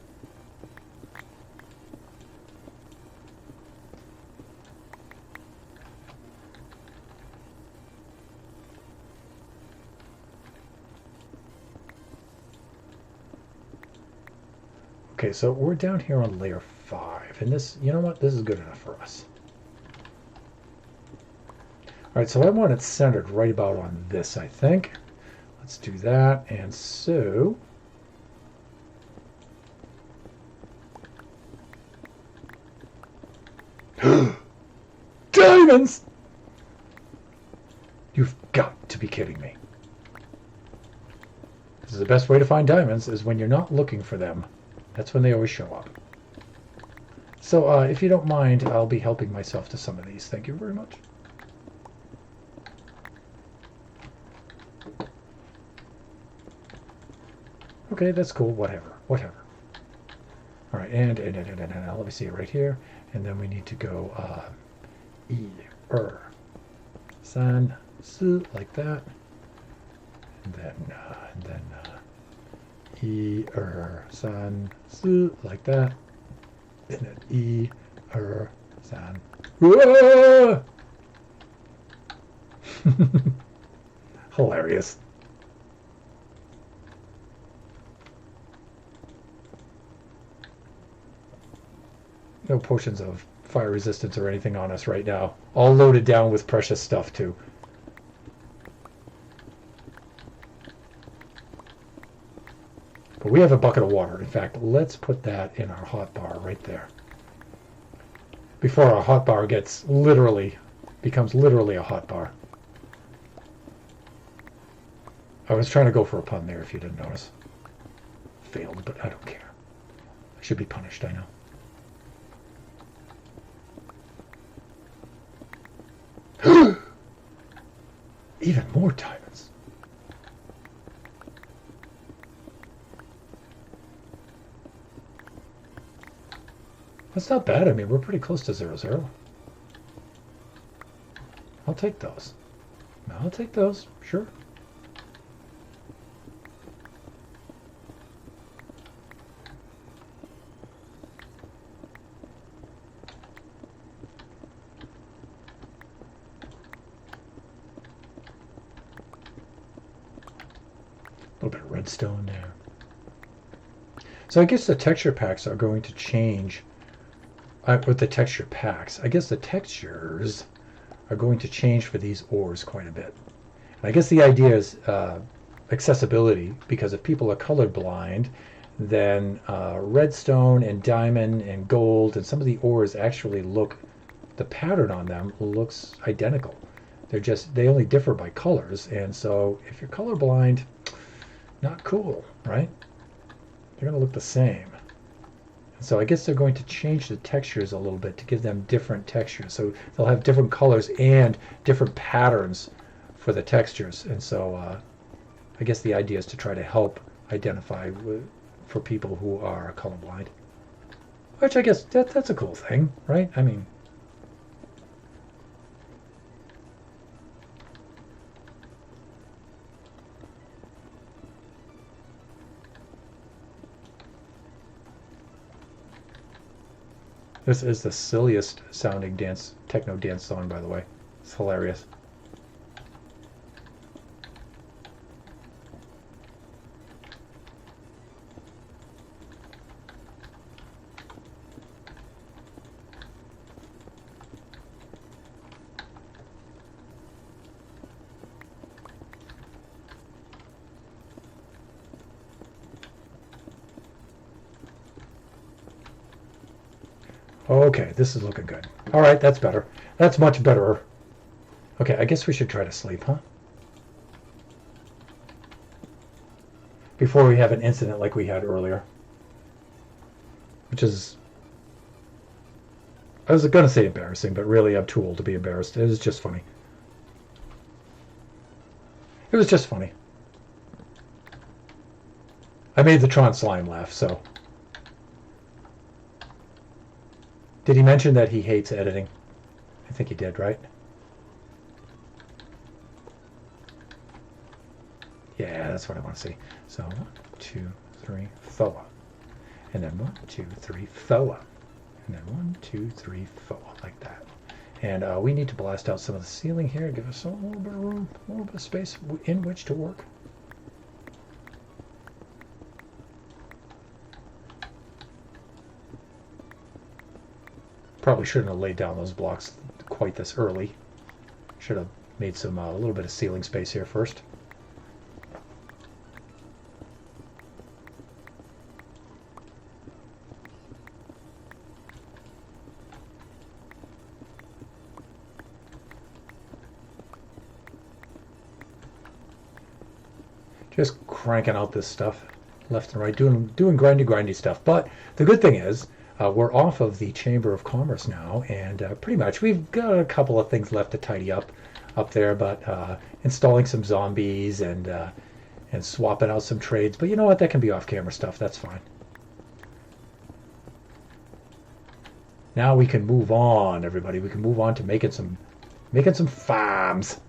Okay, so we're down here on layer 5, and this, you know what, this is good enough for us. All right, so I want it centered right about on this, I think. Let's do that, and so... Diamonds! You've got to be kidding me. This is the best way to find diamonds is when you're not looking for them. That's when they always show up. So if you don't mind, I'll be helping myself to some of these. Thank you very much. Okay, that's cool. Whatever. All right, and let me see it right here. And then we need to go san, su, like that. And then san, su, like that. And then san. Hilarious. No potions of fire resistance or anything on us right now. All loaded down with precious stuff too. But we have a bucket of water. In fact, let's put that in our hot bar right there. Before our hot bar becomes literally a hot bar. I was trying to go for a pun there if you didn't notice. Failed, but I don't care. I should be punished, I know. Even more diamonds. That's not bad. I mean, we're pretty close to 0-0. I'll take those. I'll take those, sure. A little bit of redstone there. So I guess the texture packs are going to change with the texture packs. I guess the textures are going to change for these ores quite a bit. And I guess the idea is accessibility, because if people are colorblind, then redstone and diamond and gold and some of the ores actually the pattern on them looks identical. They only differ by colors, and so if you're colorblind, not cool, right? They're going to look the same. So I guess they're going to change the textures a little bit to give them different textures. So they'll have different colors and different patterns for the textures. And so I guess the idea is to try to help identify for people who are colorblind. Which I guess that's a cool thing, right? I mean, this is the silliest sounding techno dance song, by the way. It's hilarious. Okay, this is looking good. All right, that's better. That's much better. Okay, I guess we should try to sleep, huh? Before we have an incident like we had earlier. Which is... I was going to say embarrassing, but really I'm too old to be embarrassed. It was just funny. It was just funny. I made the Tron Slime laugh, so... Did he mention that he hates editing? I think he did, right? Yeah, that's what I want to see. So 1, 2, 3, Thoa. And then 1, 2, 3, Thoa. And then 1, 2, 3, Thoa, like that. And we need to blast out some of the ceiling here, give us a little bit of room, a little bit of space in which to work. Probably shouldn't have laid down those blocks quite this early. Should have made some a little bit of ceiling space here first. Just cranking out this stuff left and right, doing grindy stuff. But the good thing is we're off of the Chamber of Commerce now, and pretty much we've got a couple of things left to tidy up there, but installing some zombies and swapping out some trades. But you know what? That can be off-camera stuff. That's fine. Now we can move on, everybody. We can move on to making some farms.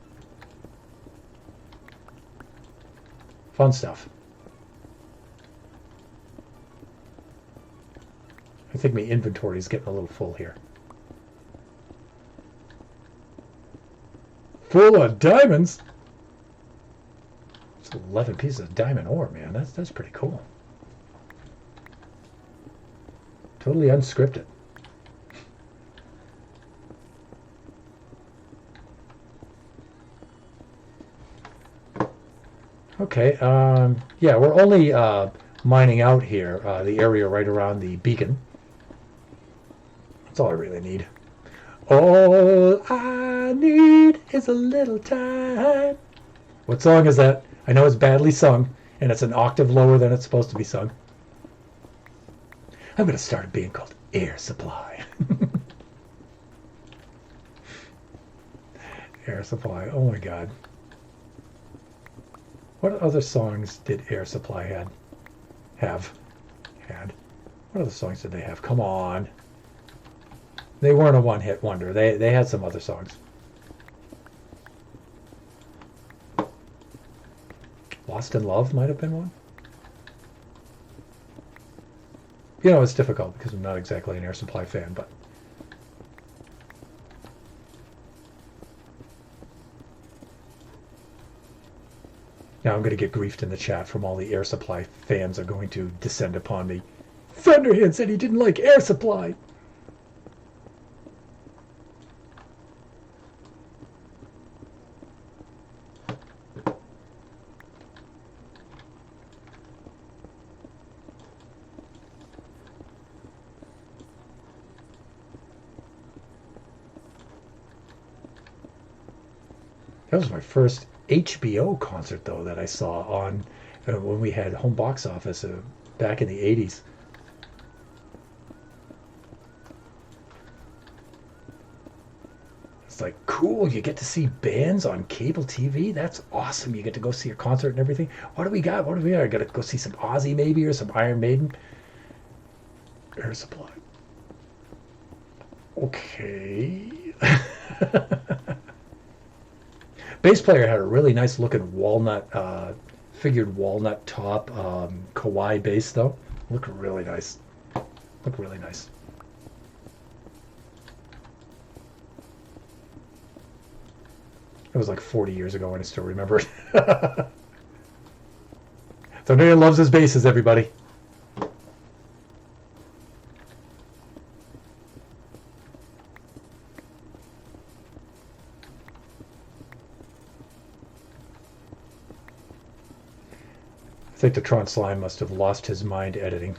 Fun stuff. I think my inventory is getting a little full here. Full of diamonds? It's 11 pieces of diamond ore, man. That's pretty cool. Totally unscripted. Okay, yeah, we're only mining out here, the area right around the beacon. That's all I really need. All I need is a little time. What song is that? I know it's badly sung, and it's an octave lower than it's supposed to be sung. I'm going to start a band called Air Supply. Air Supply, oh my god. What other songs did Air Supply have? What other songs did they have? Come on. They weren't a one-hit wonder. They had some other songs. Lost in Love might have been one. You know, it's difficult because I'm not exactly an Air Supply fan, but... Now I'm going to get griefed in the chat from all the Air Supply fans are going to descend upon me. Thunderhand said he didn't like Air Supply. That was my first HBO concert, though, that I saw on when we had home box office back in the 80s. It's like, cool, you get to see bands on cable TV? That's awesome. You get to go see a concert and everything. What do we got? I got to go see some Ozzy maybe or some Iron Maiden. Air Supply. Okay. Bass player had a really nice looking walnut, figured walnut top, Kawai bass though. Looked really nice. Looked really nice. It was like 40 years ago and I still remember it. Thunder loves his basses, everybody. I think the Tron Slime must have lost his mind editing.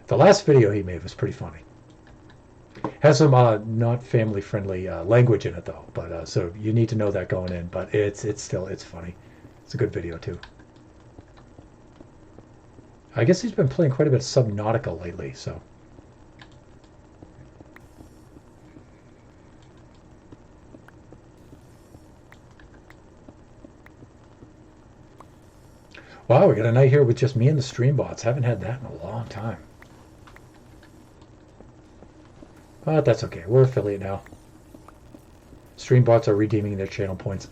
The last video he made was pretty funny. Has some not family-friendly language in it though, but so you need to know that going in. But it's funny. It's a good video too. I guess he's been playing quite a bit of Subnautica lately, so. Wow, we got a night here with just me and the stream bots. Haven't had that in a long time. But that's okay. We're affiliate now. Stream bots are redeeming their channel points.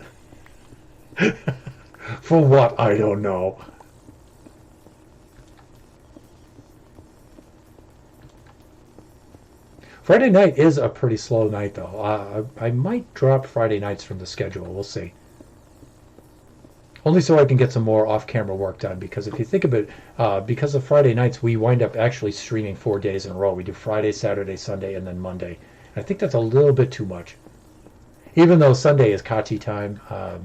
For what? I don't know. Friday night is a pretty slow night, though. I might drop Friday nights from the schedule. We'll see. Only so I can get some more off-camera work done, because if you think of it, because of Friday nights, we wind up actually streaming 4 days in a row. We do Friday, Saturday, Sunday, and then Monday. And I think that's a little bit too much. Even though Sunday is Kachi time, I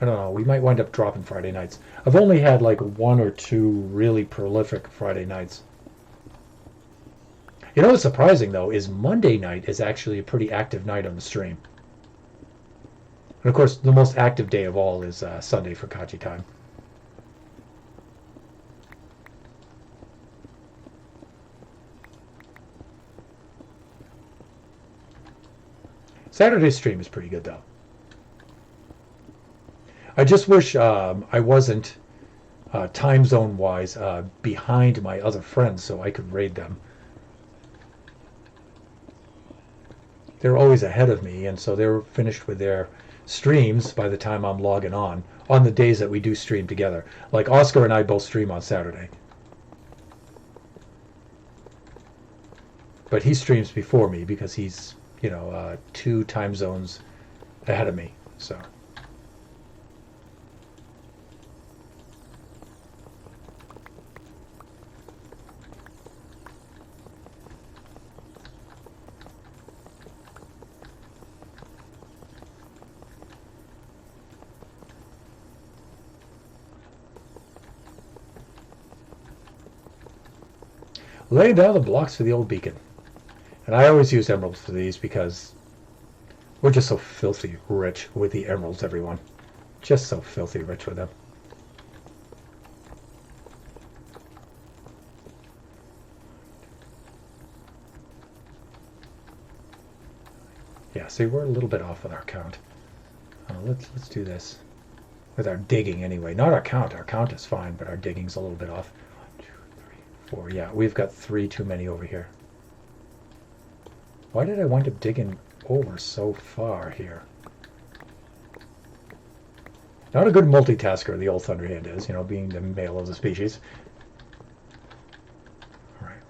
don't know, we might wind up dropping Friday nights. I've only had like 1 or 2 really prolific Friday nights. You know what's surprising, though, is Monday night is actually a pretty active night on the stream. And of course, the most active day of all is Sunday for Kachi time. Saturday's stream is pretty good, though. I just wish I wasn't time zone wise behind my other friends so I could raid them. They're always ahead of me, and so they're finished with their streams by the time I'm logging on the days that we do stream together. Like Oscar and I both stream on Saturday. But he streams before me because he's, 2 time zones ahead of me. So. Lay down the blocks for the old beacon. And I always use emeralds for these because we're just so filthy rich with the emeralds, everyone. Just so filthy rich with them. Yeah, see, we're a little bit off with our count. Let's do this. With our digging, anyway. Not our count. Our count is fine, but our digging's a little bit off. 1, 2, 3, 4. Yeah, we've got 3 too many over here. Why did I wind up digging over so far here? Not a good multitasker, the old Thunderhand is, being the male of the species. All right,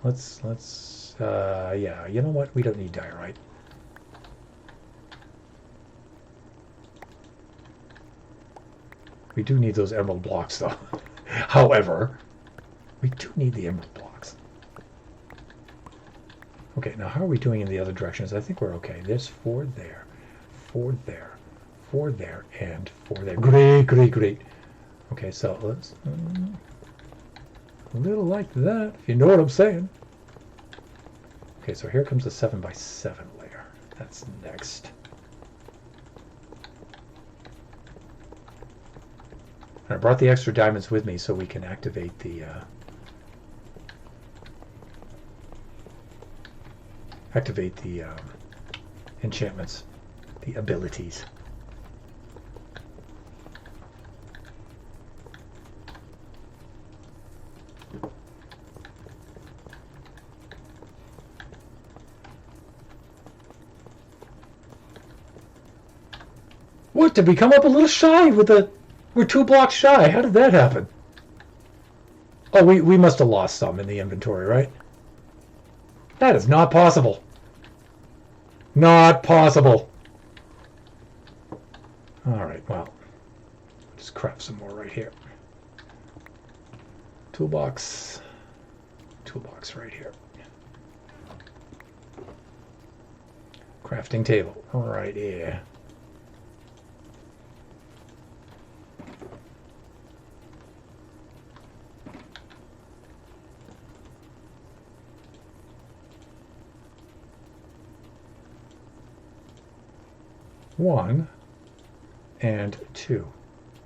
yeah, you know what? We don't need diorite. We do need those emerald blocks, though. However, we do need the emerald blocks. Okay, now how are we doing in the other directions? I think we're okay. There's 4 there, 4 there, 4 there, and 4 there. Great. Okay, so let's... a little like that, if you know what I'm saying. Okay, so here comes the 7x7 layer. That's next. And I brought the extra diamonds with me so we can activate the... enchantments, the abilities. What, did we come up a little shy with the... We're 2 blocks shy. How did that happen? Oh, we must have lost some in the inventory, right? That is not possible. Not possible. All right, well, just craft some more right here. Toolbox right here. Crafting table right here. One and 2.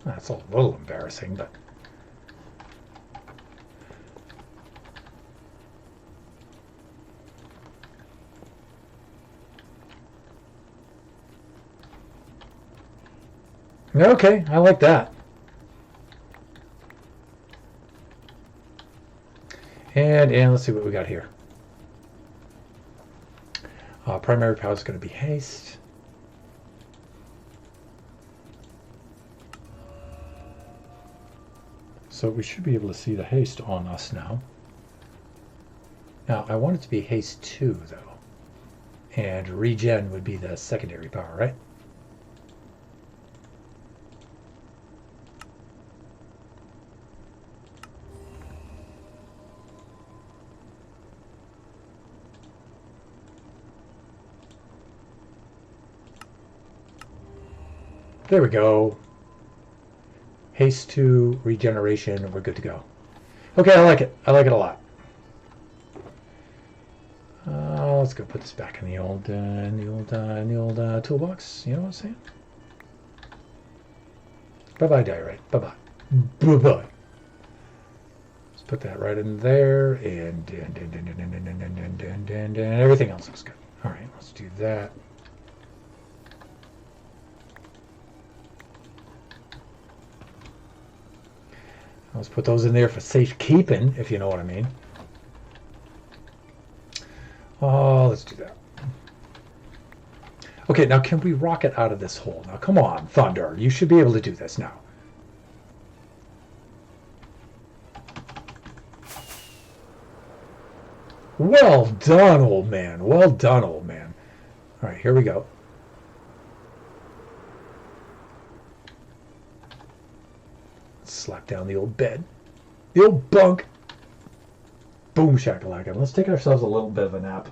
That's a little embarrassing, but okay, I like that. And let's see what we got here. Primary power is going to be haste. So we should be able to see the haste on us now. Now, I want it to be haste 2, though. And regen would be the secondary power, right? There we go. Haste 2, regeneration, we're good to go. Okay, I like it. I like it a lot. let's go put this back in the old toolbox. You know what I'm saying? Bye-bye, diorite. Bye-bye. Bye-bye. Let's put that right in there, and everything else looks good. All right, let's do that. Let's put those in there for safekeeping, if you know what I mean. Oh, let's do that. Okay, now can we rocket out of this hole? Now, come on, Thunder. You should be able to do this now. Well done, old man. Well done, old man. All right, here we go. Slap down the old bed. The old bunk. Boom shakalaka. Let's take ourselves a little bit of a nap.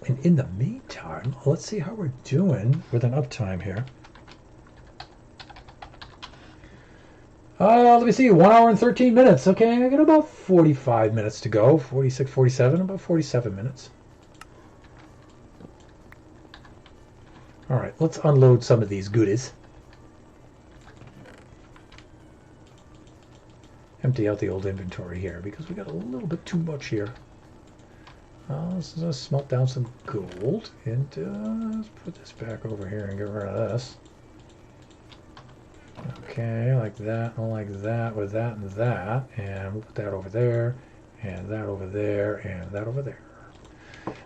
And in the meantime, let's see how we're doing with an uptime here. Let me see, 1 hour and 13 minutes. Okay, I got about 45 minutes to go. 46, 47, about 47 minutes. All right, let's unload some of these goodies. Empty out the old inventory here because we got a little bit too much here. Let's smelt down some gold and let's put this back over here and get rid of this. Okay, like that, and like that, with that and that, and we'll put that over there, and that over there, and that over there.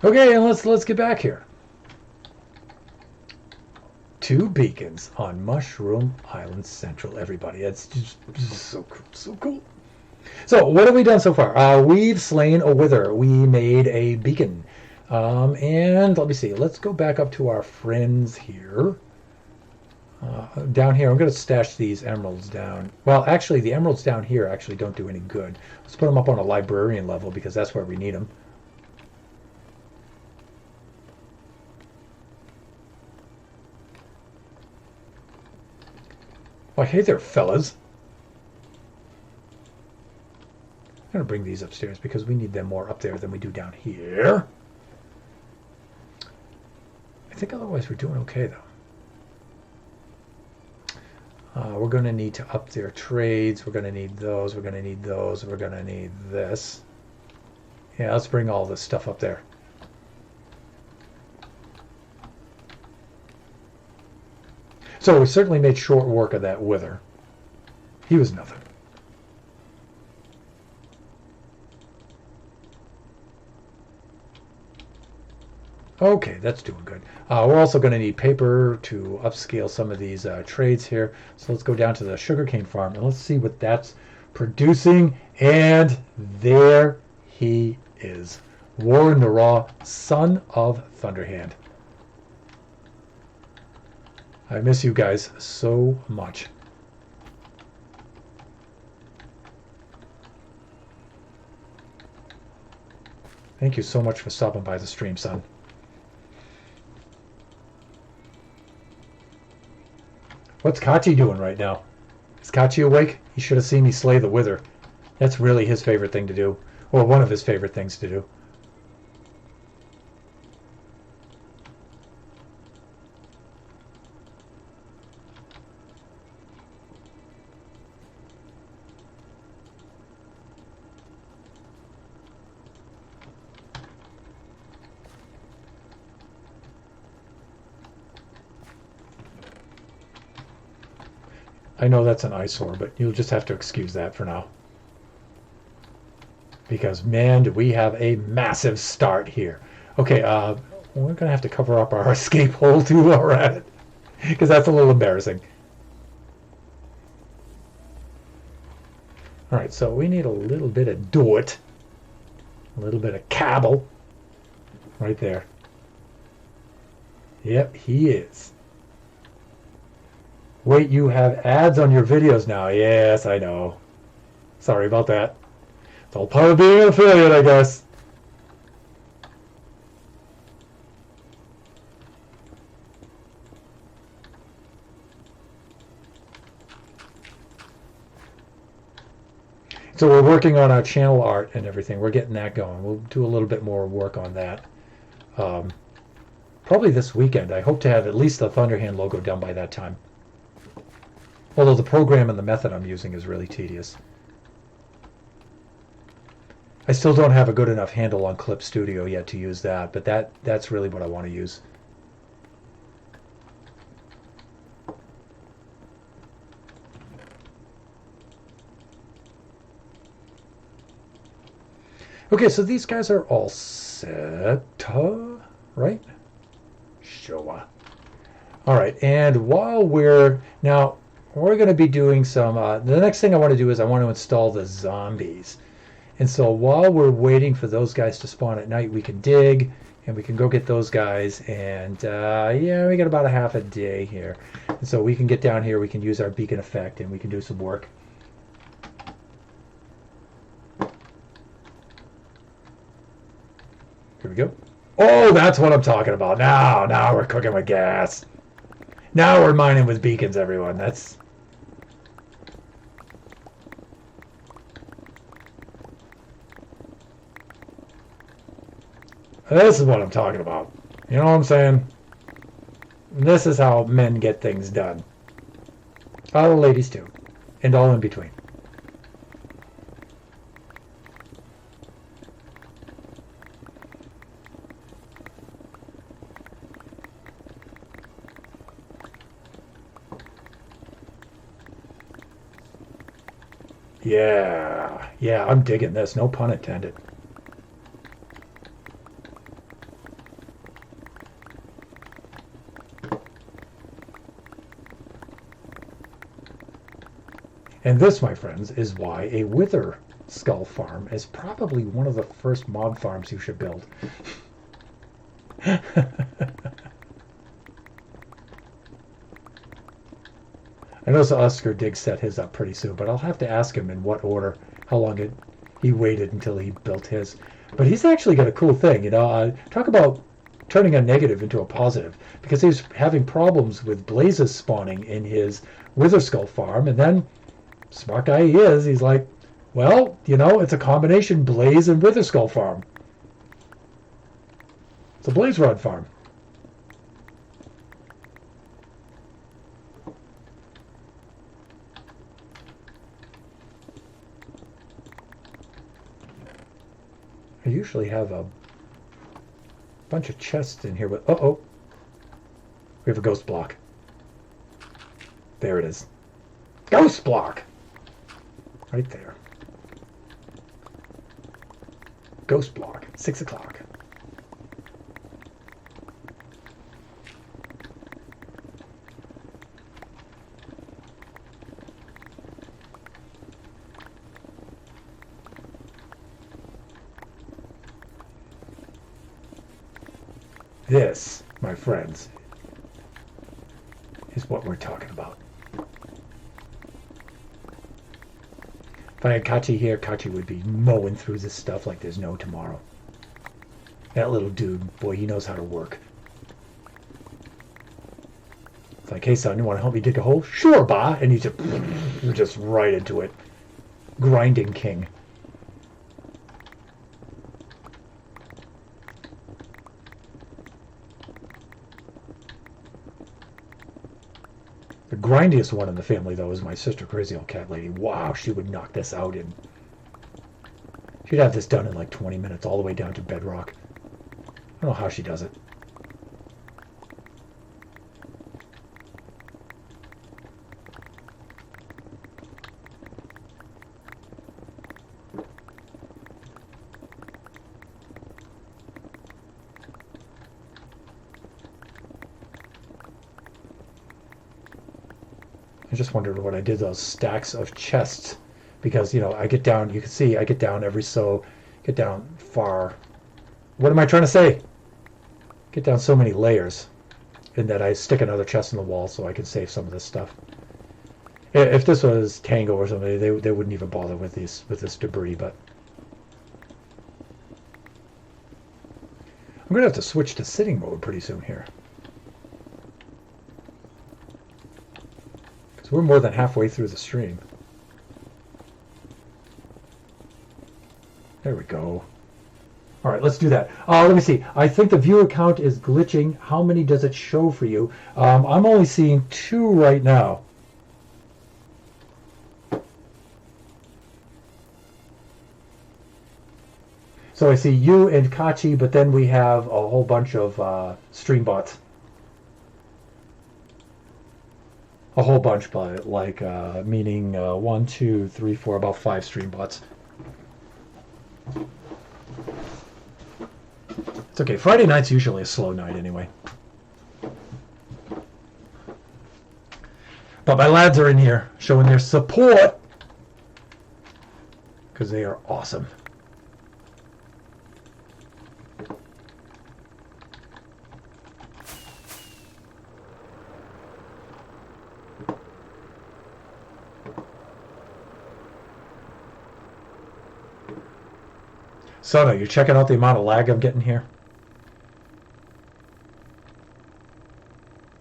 Okay, and let's get back here. 2 beacons on Mushroom Island Central, everybody. It's just so cool, so cool. So, what have we done so far? We've slain a wither. We made a beacon. And let me see. Let's go back up to our friends here. Down here, I'm going to stash these emeralds down. Well, actually, the emeralds down here actually don't do any good. Let's put them up on a librarian level because that's where we need them. Why, hey there, fellas. I'm going to bring these upstairs because we need them more up there than we do down here. I think otherwise we're doing okay, though. We're going to need to up their trades. We're going to need those. We're going to need those. We're going to need this. Yeah, let's bring all this stuff up there. So we certainly made short work of that wither. He was nothing. Okay, that's doing good. We're also going to need paper to upscale some of these trades here. So let's go down to the Sugarcane Farm and let's see what that's producing. And there he is. Warren the Raw, son of Thunderhand. I miss you guys so much. Thank you so much for stopping by the stream, son. What's Kachi doing right now? Is Kachi awake? He should have seen me slay the wither. That's really his favorite thing to do. Or one of his favorite things to do. I know that's an eyesore, but you'll just have to excuse that for now. Because, man, do we have a massive start here. Okay, we're going to have to cover up our escape hole too while we're at it. Because that's a little embarrassing. Alright, so we need a little bit of doit. A little bit of cabble. Right there. Yep, he is. Wait, you have ads on your videos now. Yes, I know. Sorry about that. It's all part of being an affiliate, I guess. So we're working on our channel art and everything. We're getting that going. We'll do a little bit more work on that. Um, Probably this weekend. I hope to have at least the Thunderhand logo done by that time. Although the program and the method I'm using is really tedious. I still don't have a good enough handle on Clip Studio yet to use that, but that's really what I want to use. Okay, so these guys are all set, right? Sure. All right, and while we're going to be doing some. The next thing I want to do is I want to install the zombies. And so while we're waiting for those guys to spawn at night, we can dig and we can go get those guys. And yeah, we got about a half a day here. And so we can get down here, we can use our beacon effect, and we can do some work. Here we go. Oh, that's what I'm talking about. Now we're cooking with gas. Now we're mining with beacons, everyone. This is what I'm talking about. You know what I'm saying? This is how men get things done. All the ladies too. And all in between. Yeah, I'm digging this. No pun intended. And this, my friends, is why a wither skull farm is probably one of the first mob farms you should build. I know Oscar Diggs set his up pretty soon, but I'll have to ask him in what order, how long he waited until he built his. But he's actually got a cool thing, talk about turning a negative into a positive, because he's having problems with blazes spawning in his Wither Skull farm, and then, smart guy he is, he's like, well, it's a combination blaze and Wither Skull farm. It's a blaze rod farm. I usually have a bunch of chests in here, but we have a ghost block. There it is. Ghost block! Right there. Ghost block. 6 o'clock. This, my friends, is what we're talking about. If I had Kachi here, Kachi would be mowing through this stuff like there's no tomorrow. That little dude, boy, he knows how to work. It's like, hey son, you want to help me dig a hole? Sure, ba. And he's just right into it. Grinding king. The grindiest one in the family, though, is my sister, Crazy Old Cat Lady. Wow, she would knock this out in... She'd have this done in like 20 minutes, all the way down to bedrock. I don't know how she does it. I just wondered what I did those stacks of chests, because I get down. You can see I get down get down far. What am I trying to say? Get down so many layers, and that I stick another chest in the wall so I can save some of this stuff. If this was Tango or somebody, they wouldn't even bother with this debris. But I'm gonna have to switch to sitting mode pretty soon here. We're more than halfway through the stream. There we go. All right, let's do that. Let me see. I think the viewer count is glitching. How many does it show for you? I'm only seeing 2 right now. So I see you and Kachi, but then we have a whole bunch of stream bots. A whole bunch, but like meaning 1, 2, 3, 4, about 5 stream bots. It's okay. Friday night's usually a slow night anyway. But my lads are in here showing their support because they are awesome. Sona, you checking out the amount of lag I'm getting here?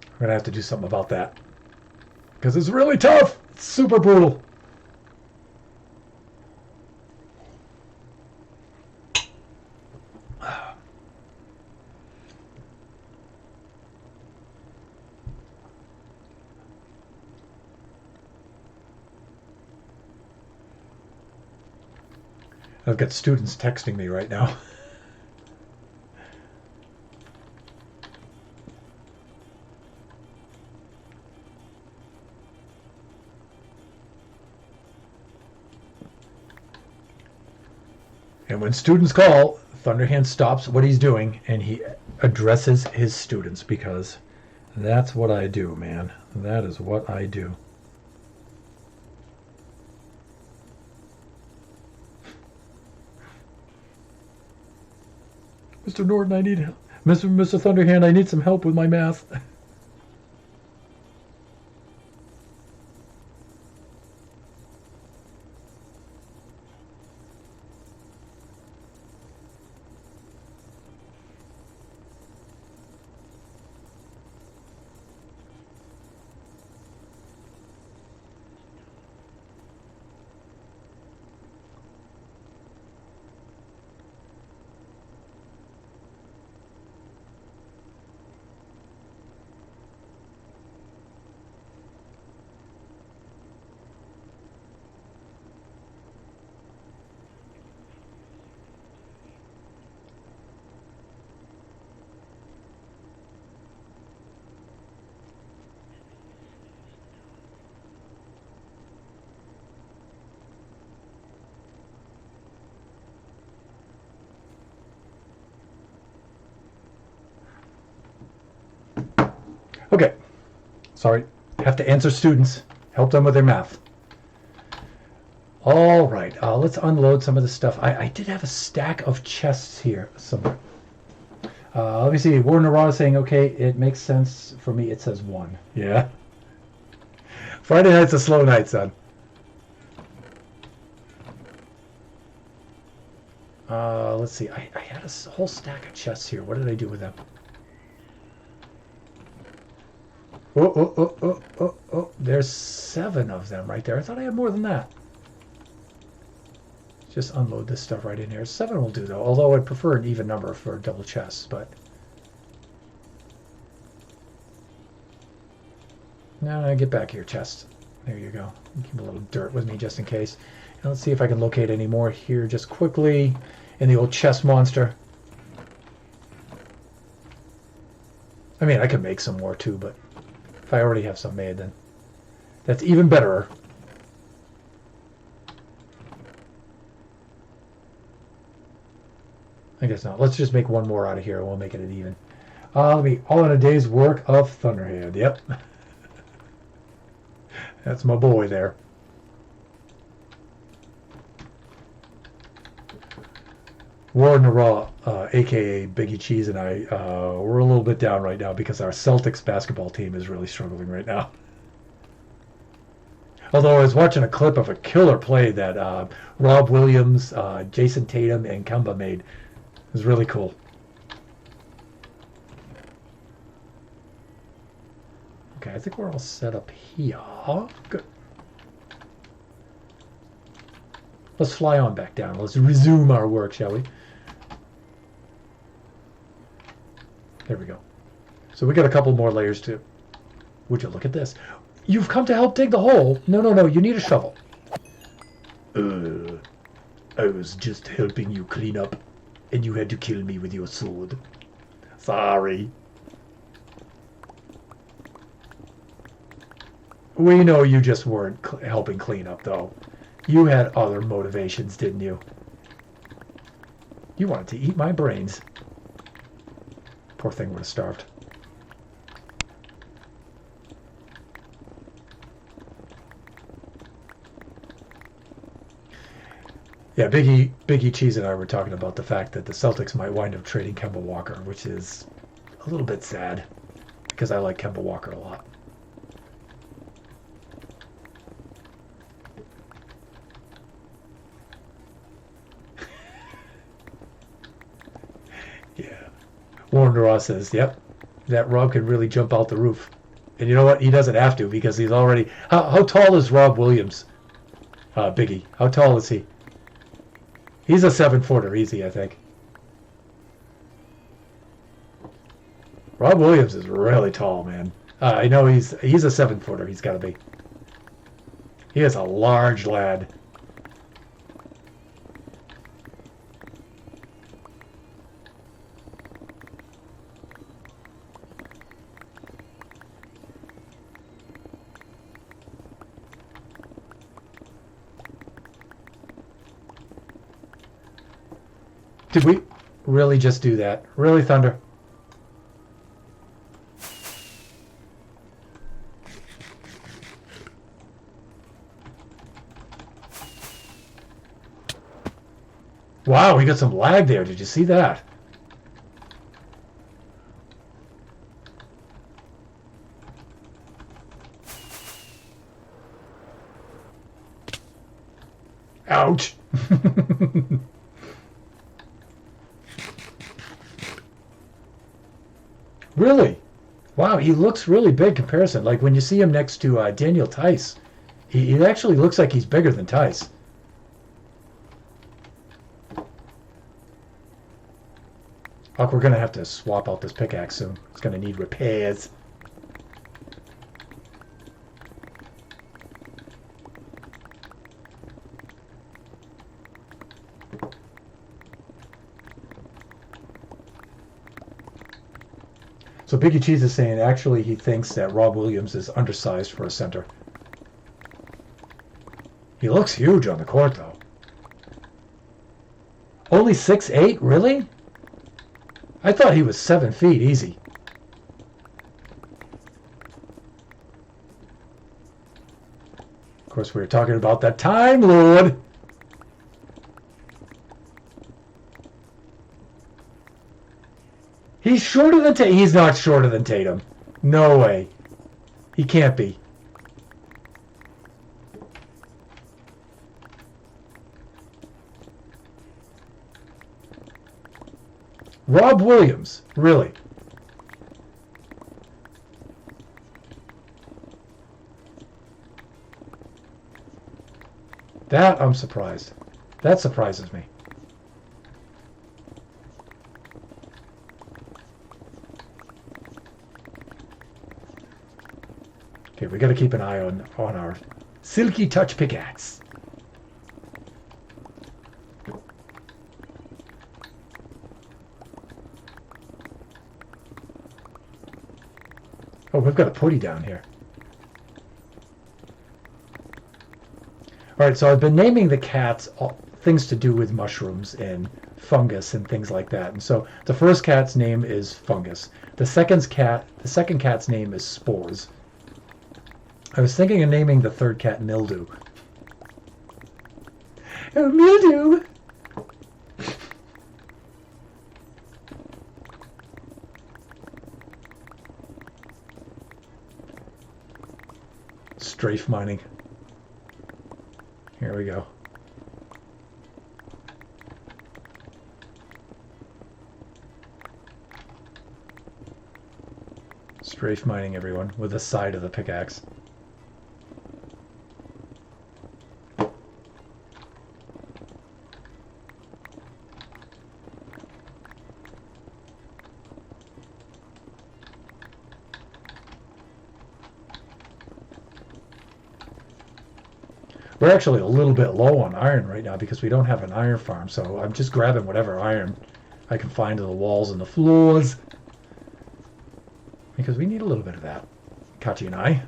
I'm going to have to do something about that. Because it's really tough. It's super brutal. I've got students texting me right now. And when students call, Thunderhand stops what he's doing and he addresses his students because that's what I do, man. That is what I do. Mr. Norton, I need help. Mr. Thunderhand, I need some help with my math. Okay. Sorry. Have to answer students. Help them with their math. All right. Let's unload some of the stuff. I did have a stack of chests here somewhere. Let me see. Warren Narada saying, okay, it makes sense for me. It says 1. Yeah. Friday night's a slow night, son. Let's see. I had a whole stack of chests here. What did I do with them? Oh. There's 7 of them right there. I thought I had more than that. Just unload this stuff right in here. 7 will do, though. Although I'd prefer an even number for double chests, but... No, get back here, chest. There you go. Keep a little dirt with me just in case. And let's see if I can locate any more here just quickly in the old chest monster. I mean, I could make some more too, but if I already have some made, then that's even better. I guess not. Let's just make one more out of here and we'll make it an even. Let me, all in a day's work of Thunderhead. Yep. That's my boy there. Warren Raw, a.k.a. Biggie Cheese, and I, we're a little bit down right now because our Celtics basketball team is really struggling right now. Although I was watching a clip of a killer play that Rob Williams, Jason Tatum, and Kemba made. It was really cool. Okay, I think we're all set up here. Good. Let's fly on back down. Let's resume our work, shall we? There we go. So we got a couple more layers to... Would you look at this? You've come to help dig the hole. No, no, no. You need a shovel. I was just helping you clean up, and you had to kill me with your sword. Sorry. We know you just weren't helping clean up, though. You had other motivations, didn't you? You wanted to eat my brains. Poor thing would have starved. Yeah, Biggie Cheese and I were talking about the fact that the Celtics might wind up trading Kemba Walker, which is a little bit sad because I like Kemba Walker a lot. Yeah. Warren Ross says, yep, that Rob can really jump out the roof. And you know what? He doesn't have to because he's already... How tall is Rob Williams? Biggie. How tall is he? He's a 7-footer easy, I think. Rob Williams is really tall, man. I know he's a 7-footer. He's got to be. He is a large lad. Did we really just do that? Really, Thunder? Wow, we got some lag there. Did you see that? Ouch. Really? Wow, he looks really big comparison. Like when you see him next to Daniel Tice, he actually looks like he's bigger than Tice. We're going to have to swap out this pickaxe soon. It's going to need repairs. So Biggie Cheese is saying actually he thinks that Rob Williams is undersized for a center. He looks huge on the court, though. Only 6'8"? Really? I thought he was 7 feet easy. Of course, we were talking about that Time Lord. He's shorter than Tatum. He's not shorter than Tatum. No way. He can't be. Rob Williams, really? That I'm surprised. That surprises me. Okay, we got to keep an eye on our Silky Touch pickaxe. Oh, we've got a putty down here. All right, so I've been naming the cats things to do with mushrooms and fungus and things like that. And so the first cat's name is Fungus. The second cat's name is Spores. I was thinking of naming the third cat Mildew. Oh, Mildew! Strafe mining. Here we go. Strafe mining, everyone, with the side of the pickaxe. We're actually a little bit low on iron right now because we don't have an iron farm, so I'm just grabbing whatever iron I can find to the walls and the floors. Because we need a little bit of that, Kachi and I.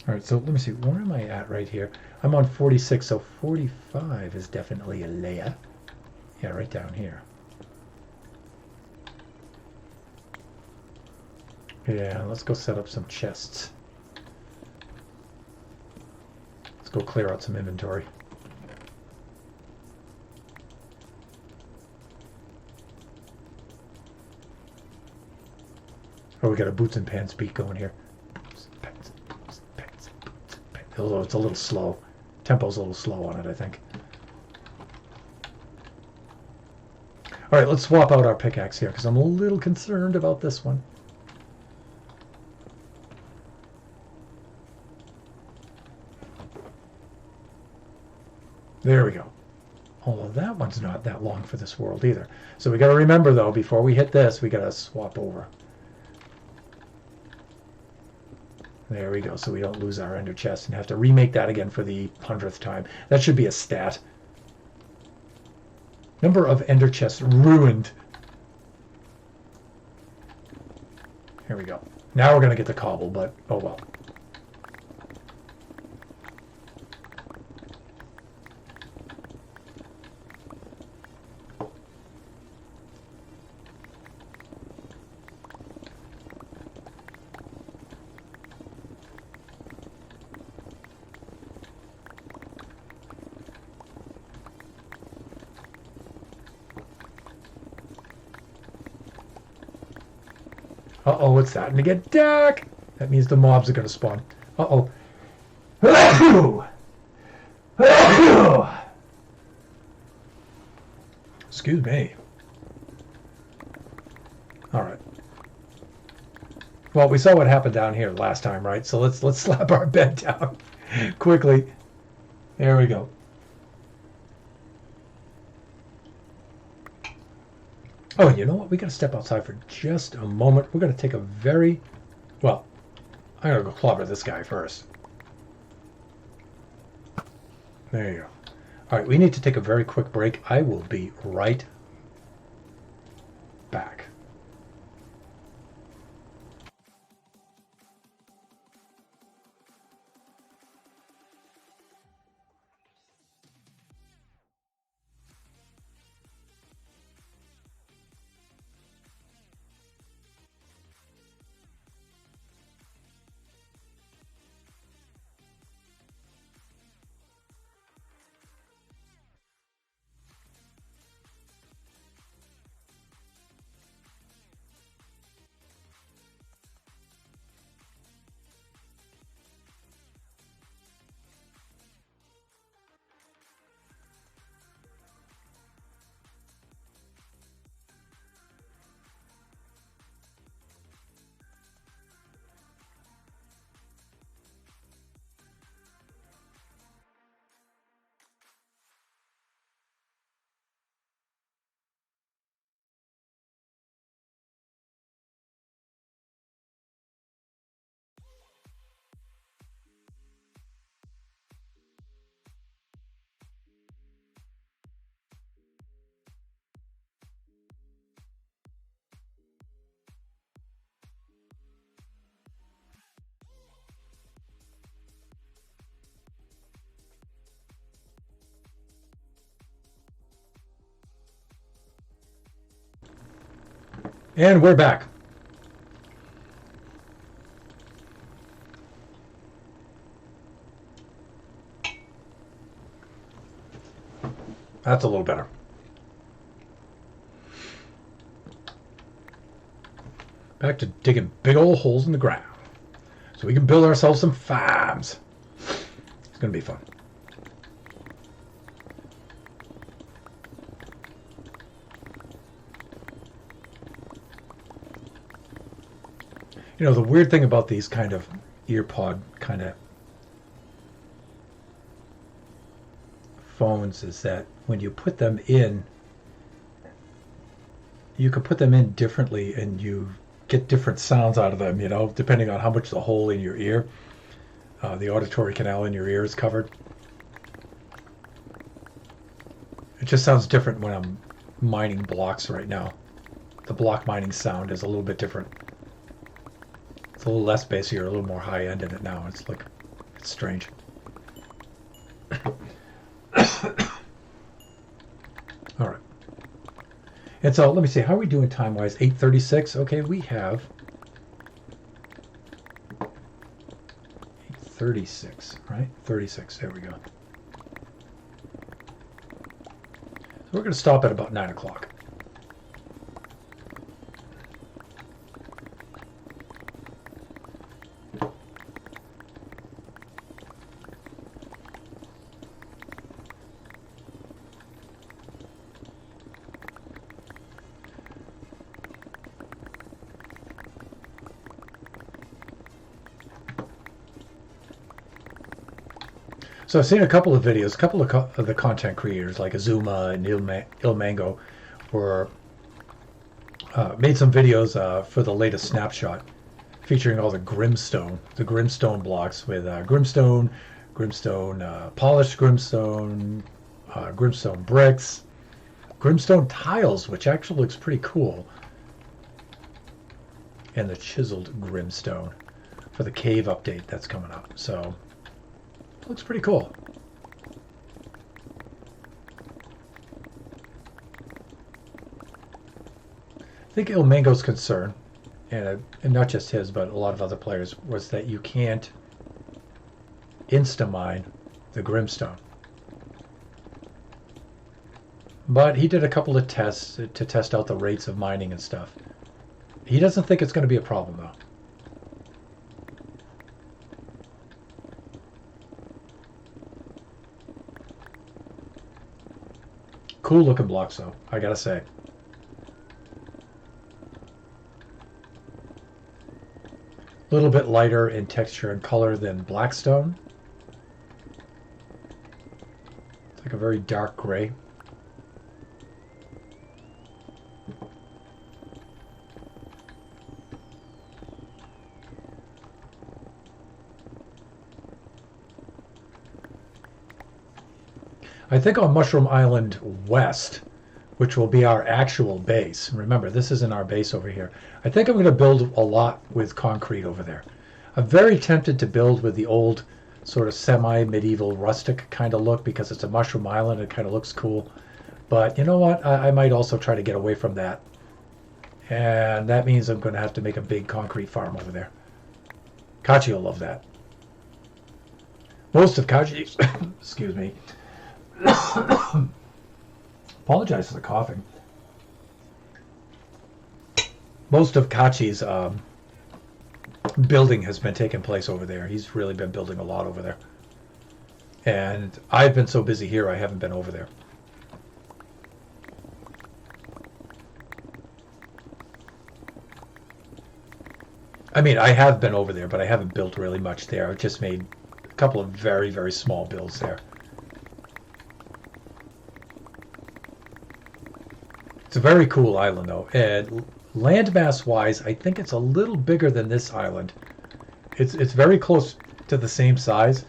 All right, so let me see. Where am I at right here? I'm on 46, so 45 is definitely a layer. Yeah, right down here. Yeah, let's go set up some chests. Let's go clear out some inventory. Oh, we got a boots and pants beat going here. Although it's a little slow. Tempo's a little slow on it, I think. All right, let's swap out our pickaxe here because I'm a little concerned about this one. There we go. Although that one's not that long for this world either. So we got to remember, though, before we hit this, we got to swap over. There we go, so we don't lose our ender chest and have to remake that again for the 100th time. That should be a stat. Number of ender chests ruined. Here we go. Now we're going to get the cobble, but oh well. Uh-oh, it's starting to get dark. That means the mobs are going to spawn. Uh-oh. Excuse me. All right. Well, we saw what happened down here last time, right? So let's slap our bed down quickly. There we go. Oh, you know what? We got to step outside for just a moment. We're going to take a very... Well, I'm going to go clobber this guy first. There you go. All right, we need to take a very quick break. I will be right back. And we're back. That's a little better. Back to digging big old holes in the ground so we can build ourselves some farms. It's going to be fun. You know, the weird thing about these kind of ear pod kind of phones is that when you put them in, you can put them in differently and you get different sounds out of them, you know, depending on how much the hole in your ear, the auditory canal in your ear is covered. It just sounds different when I'm mining blocks right now. The block mining sound is a little bit different. It's a little less bassy or a little more high end in it now. It's like, it's strange. All right. And so let me see, how are we doing time-wise? 8:36. Okay, we have 8:36, right? 36. There we go. So we're going to stop at about 9 o'clock. So I've seen a couple of videos, a couple of the content creators like Azuma and Ilmango were made some videos for the latest snapshot featuring all the Grimstone blocks with Grimstone, polished Grimstone, Grimstone bricks, Grimstone tiles, which actually looks pretty cool, and the chiseled Grimstone for the cave update that's coming up. So looks pretty cool. I think Ilmango's concern, and not just his, but a lot of other players, was that you can't insta-mine the Grimstone. But he did a couple of tests to test out the rates of mining and stuff. He doesn't think it's going to be a problem, though. Cool looking blocks, though, I gotta say. A little bit lighter in texture and color than Blackstone. It's like a very dark gray. I think on Mushroom Island West, which will be our actual base. Remember, this isn't our base over here. I think I'm going to build a lot with concrete over there. I'm very tempted to build with the old sort of semi-medieval rustic kind of look because it's a Mushroom Island. It kind of looks cool. But you know what? I might also try to get away from that. And that means I'm going to have to make a big concrete farm over there. Kachi will love that. Most of Kachi's, excuse me, apologize for the coughing. Most of Kachi's building has been taking place over there. He's really been building a lot over there. And I've been so busy here, I haven't been over there. I mean, I have been over there, but I haven't built really much there. I've just made a couple of very, very small builds there. It's a very cool island, though. And landmass-wise, I think it's a little bigger than this island. It's very close to the same size,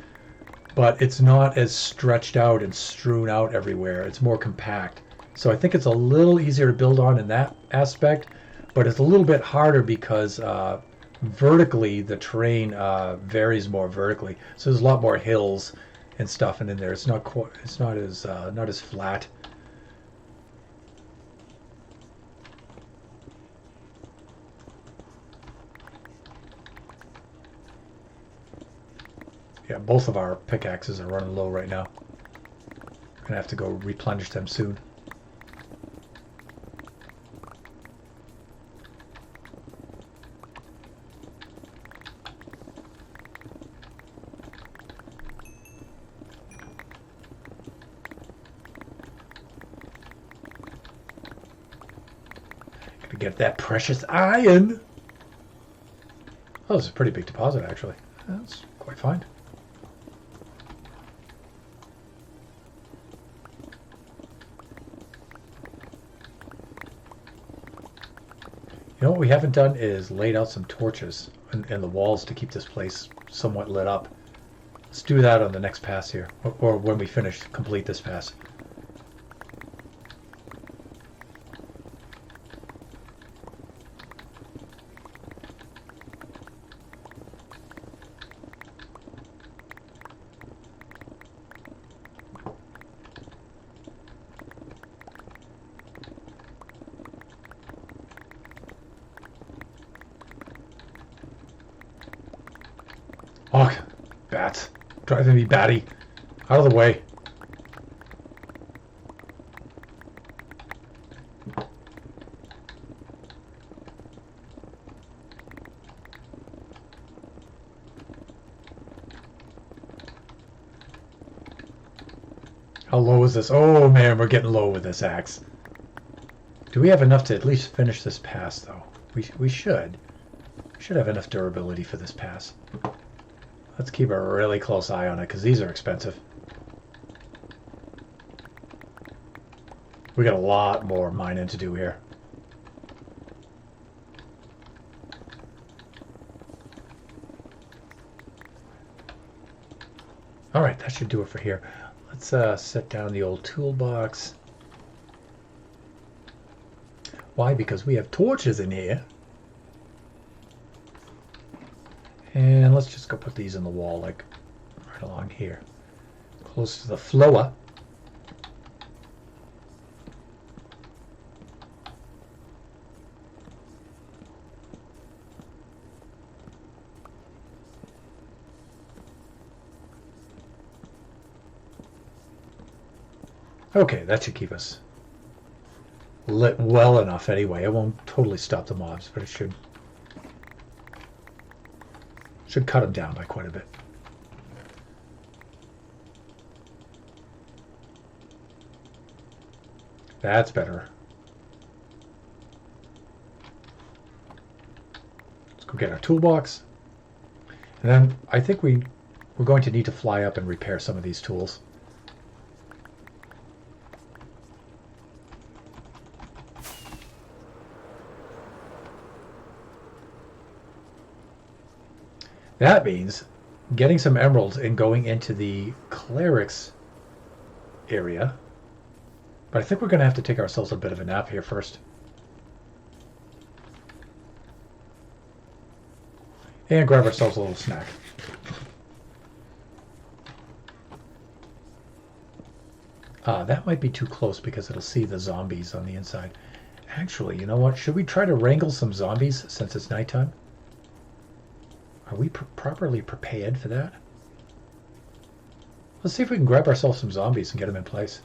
but it's not as stretched out and strewn out everywhere. It's more compact. So I think it's a little easier to build on in that aspect, but it's a little bit harder because vertically the terrain varies more vertically. So there's a lot more hills and stuff in there. It's not as flat. Yeah, both of our pickaxes are running low right now. Gonna have to go replenish them soon. Gonna get that precious iron. Oh, this is a pretty big deposit, actually. That's quite fine. You know what we haven't done is laid out some torches in the walls to keep this place somewhat lit up. Let's do that on the next pass here, or when we complete this pass. Oh, bats. Driving me batty. Out of the way. How low is this? Oh man, we're getting low with this axe. Do we have enough to at least finish this pass though? We should. We should have enough durability for this pass. Let's keep a really close eye on it because these are expensive. We got a lot more mining to do here. All right, that should do it for here. Let's set down the old toolbox. Why? Because we have torches in here. And let's just go put these in the wall, like right along here, close to the floor. Okay, that should keep us lit well enough anyway. It won't totally stop the mobs, but it should cut them down by quite a bit. That's better. Let's go get our toolbox. And then I think we're going to need to fly up and repair some of these tools. That means getting some emeralds and going into the cleric's area. But I think we're going to have to take ourselves a bit of a nap here first. And grab ourselves a little snack. That might be too close because it'll see the zombies on the inside. Actually, you know what? Should we try to wrangle some zombies since it's nighttime? Are we properly prepared for that? Let's see if we can grab ourselves some zombies and get them in place.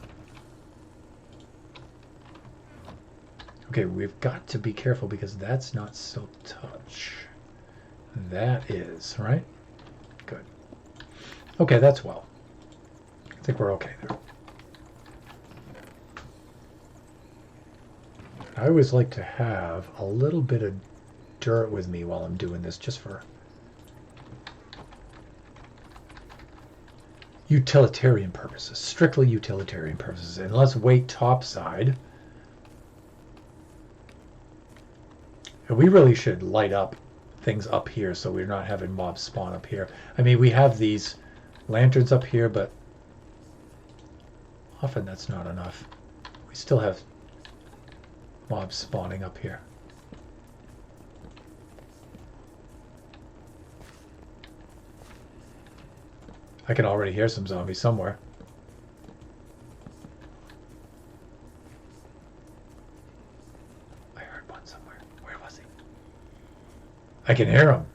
Okay, we've got to be careful because that's not silk touch. That is, right? Good. Okay, that's well. I think we're okay there. I always like to have a little bit of dirt with me while I'm doing this, just for utilitarian purposes, strictly utilitarian purposes. And let's wait topside. And we really should light up things up here so we're not having mobs spawn up here. I mean, we have these lanterns up here, but often that's not enough. We still have mobs spawning up here. I can already hear some zombies somewhere. I heard one somewhere. Where was he? I can hear him.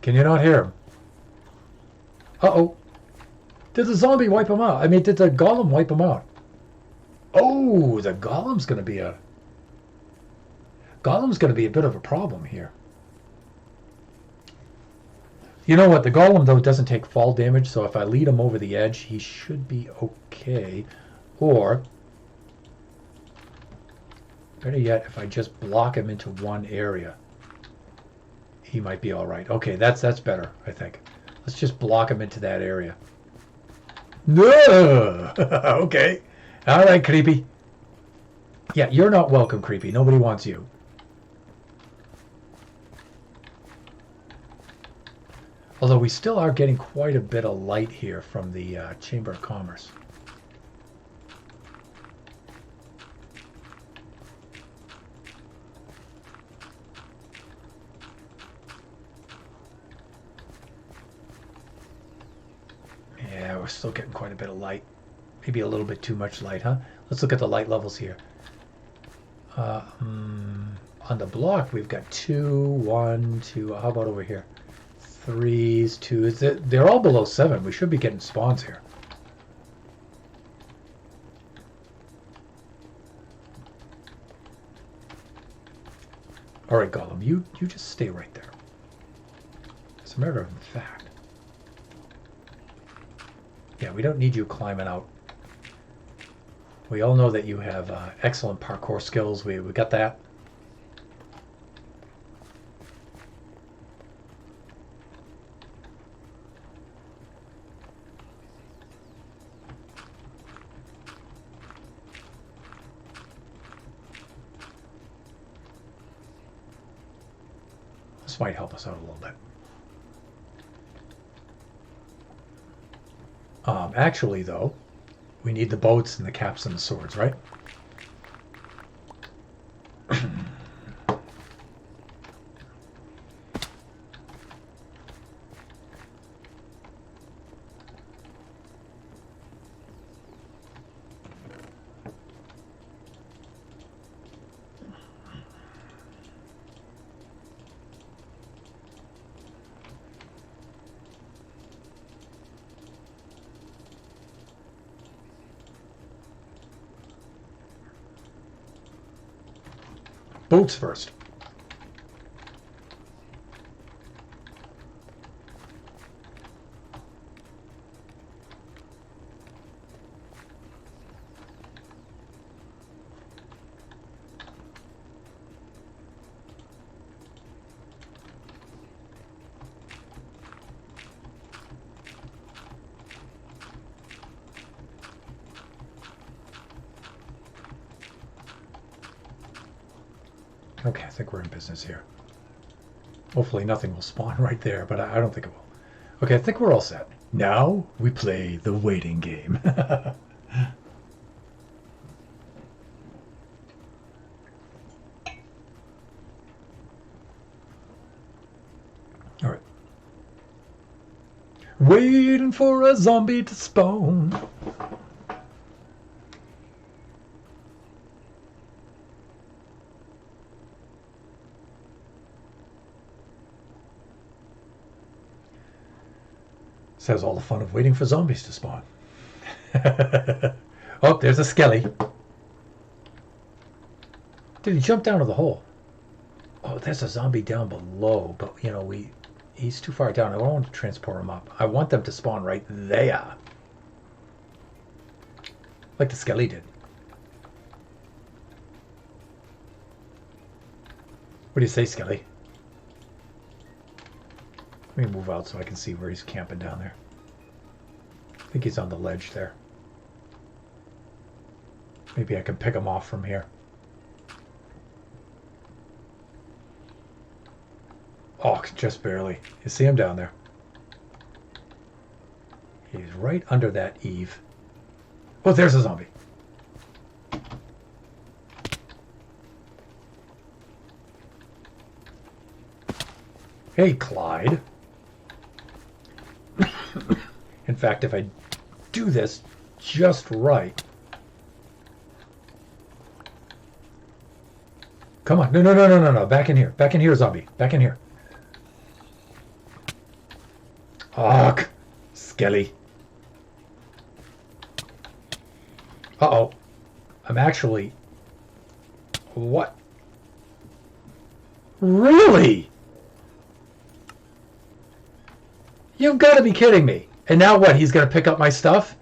Can you not hear him? Uh-oh. Did the zombie wipe him out? I mean, did the golem wipe him out? Oh, the golem's going to be a bit of a problem here. You know what? The golem, though, doesn't take fall damage, so if I lead him over the edge, he should be okay. Or, better yet, if I just block him into one area, he might be all right. Okay, that's better, I think. Let's just block him into that area. No! Okay. All right, creepy. Yeah, you're not welcome, creepy. Nobody wants you. Although we still are getting quite a bit of light here from the Chamber of Commerce. Yeah, we're still getting quite a bit of light. Maybe a little bit too much light, huh? Let's look at the light levels here. On the block, we've got 2, 1, 2. How about over here? 3s, 2s. They're all below 7. We should be getting spawns here. All right, Gollum, you just stay right there. As a matter of fact. Yeah, we don't need you climbing out. We all know that you have excellent parkour skills. We got that. This might help us out a little bit. Actually, though, we need the boats and the caps and the swords, right? Boats first. Okay, I think we're in business here. Hopefully nothing will spawn right there, but I don't think it will. Okay, I think we're all set. Now we play the waiting game. All right. Waiting for a zombie to spawn. This has all the fun of waiting for zombies to spawn. Oh, there's a skelly. Did he jump down to the hole? Oh, there's a zombie down below, but you know, he's too far down. I don't want to transport him up. I want them to spawn right there. Like the skelly did. What do you say, Skelly? Let me move out so I can see where he's camping down there. I think he's on the ledge there. Maybe I can pick him off from here. Oh, just barely. You see him down there. He's right under that eave. Oh, there's a zombie. Hey, Clyde. In fact, if I do this just right. Come on. No. Back in here. Back in here, zombie. Back in here. Ugh. Skelly. Uh-oh. I'm actually... What? Really? You've got to be kidding me. And now what? He's going to pick up my stuff?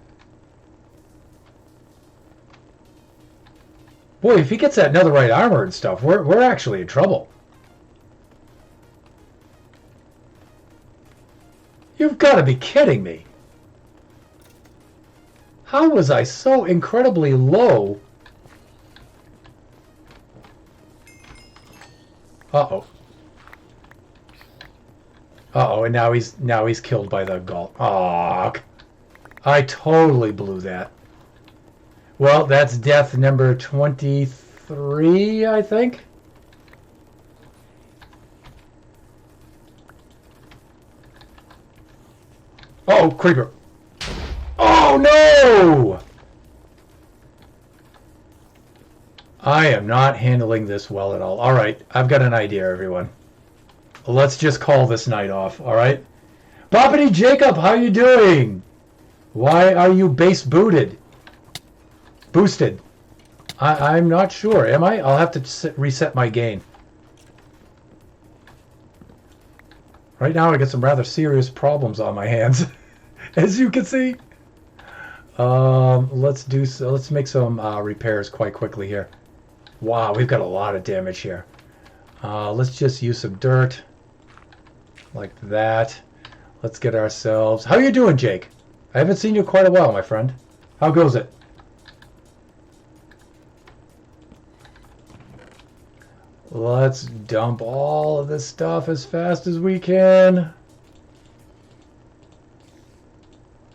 Boy, if he gets that netherite armor and stuff, we're actually in trouble. You've got to be kidding me. How was I so incredibly low? Uh-oh. Uh-oh, and now he's killed by the gulp. Aw, I totally blew that. Well, that's death number 23, I think. Oh, creeper. Oh, no! I am not handling this well at all. All right, I've got an idea, everyone. Let's just call this night off, all right? Boppity Jacob, how you doing? Why are you base booted? Boosted. I'm not sure. Am I? I'll have to reset my gain. Right now I got some rather serious problems on my hands, as you can see. Let's make some repairs quite quickly here. Wow, we've got a lot of damage here. Let's just use some dirt, like that. Let's get ourselves... How you doing, Jake? I haven't seen you quite a while, my friend. How goes it? Let's dump all of this stuff as fast as we can.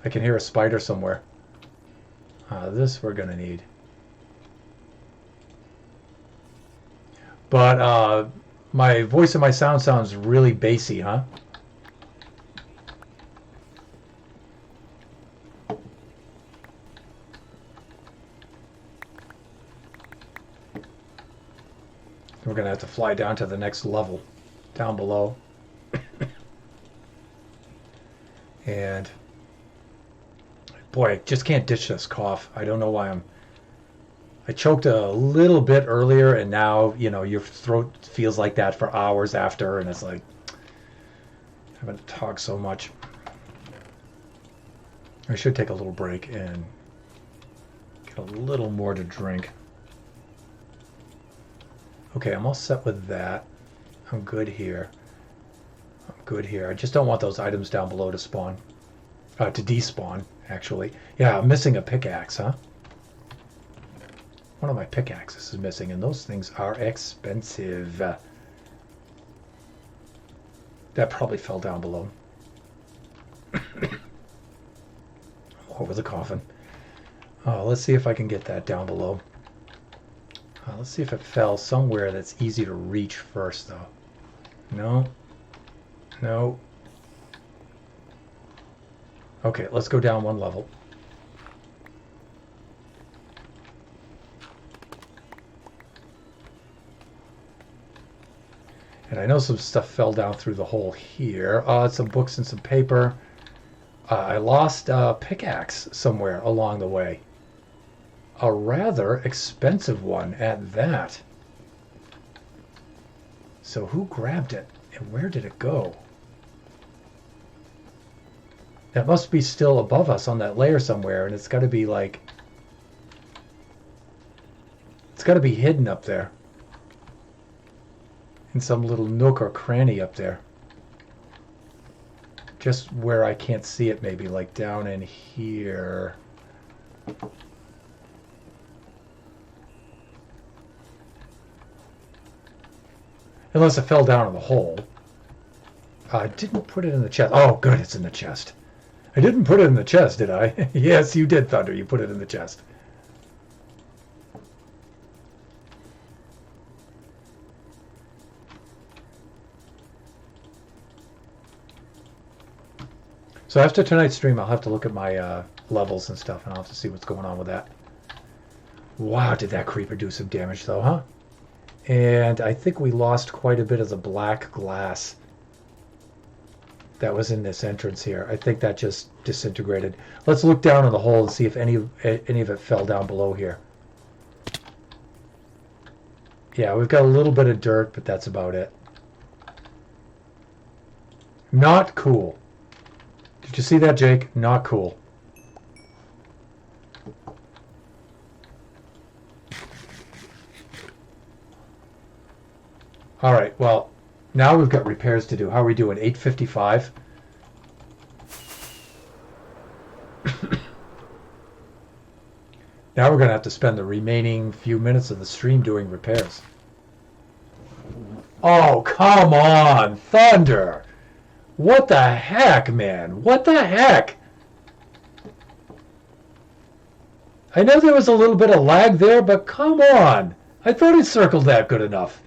I can hear a spider somewhere. This we're gonna need. But my voice and my sound sounds really bassy, huh? We're gonna have to fly down to the next level, down below. And boy, I just can't ditch this cough. I don't know why I choked a little bit earlier, and now, you know, your throat feels like that for hours after, and it's like, I haven't talked so much. I should take a little break and get a little more to drink. Okay, I'm all set with that. I'm good here. I'm good here. I just don't want those items down below to spawn. To despawn, actually. Yeah, I'm missing a pickaxe, huh? One of my pickaxes is missing, and those things are expensive. That probably fell down below. Over the coffin. Let's see if I can get that down below. Let's see if it fell somewhere that's easy to reach first, though. No. No. Okay, let's go down one level. And I know some stuff fell down through the hole here. Some books and some paper. I lost a pickaxe somewhere along the way. A rather expensive one at that. So who grabbed it and where did it go? That must be still above us on that layer somewhere, and it's got to be like... It's got to be hidden up there. In some little nook or cranny up there. Just where I can't see it, maybe, like down in here. Unless it fell down in the hole. I didn't put it in the chest. Oh, good, it's in the chest. I didn't put it in the chest, did I? Yes, you did, Thunder. You put it in the chest. So after tonight's stream, I'll have to look at my levels and stuff, and I'll have to see what's going on with that. Wow, did that creeper do some damage, though, huh? And I think we lost quite a bit of the black glass that was in this entrance here. I think that just disintegrated. Let's look down in the hole and see if any of it fell down below here. Yeah, we've got a little bit of dirt, but that's about it. Not cool. Did you see that, Jake? Not cool. All right, well, now we've got repairs to do. How are we doing? 8:55? Now we're going to have to spend the remaining few minutes of the stream doing repairs. Oh, come on, Thunder! What the heck, man? What the heck? I know there was a little bit of lag there, but come on. I thought it circled that good enough.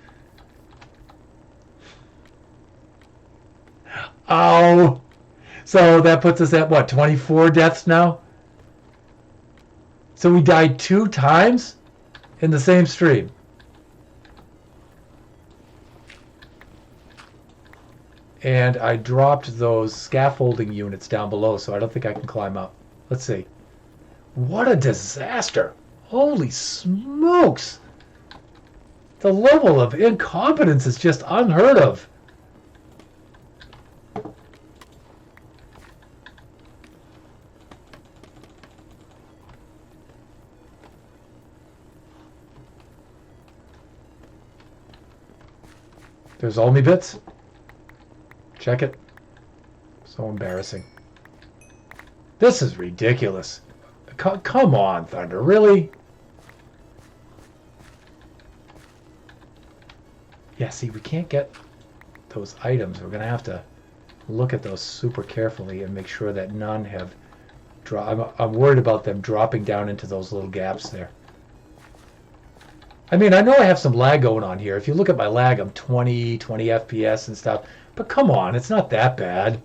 Oh. So that puts us at what, 24 deaths now? So we died 2 times in the same stream. And I dropped those scaffolding units down below, so I don't think I can climb up. Let's see. What a disaster. Holy smokes. The level of incompetence is just unheard of. There's all me bits. Check it. So embarrassing. This is ridiculous. Come on, Thunder. Really? Yeah, see, we can't get those items. We're going to have to look at those super carefully and make sure that none have dropped. I'm worried about them dropping down into those little gaps there. I mean, I know I have some lag going on here. If you look at my lag, I'm 20 FPS and stuff. But come on, it's not that bad.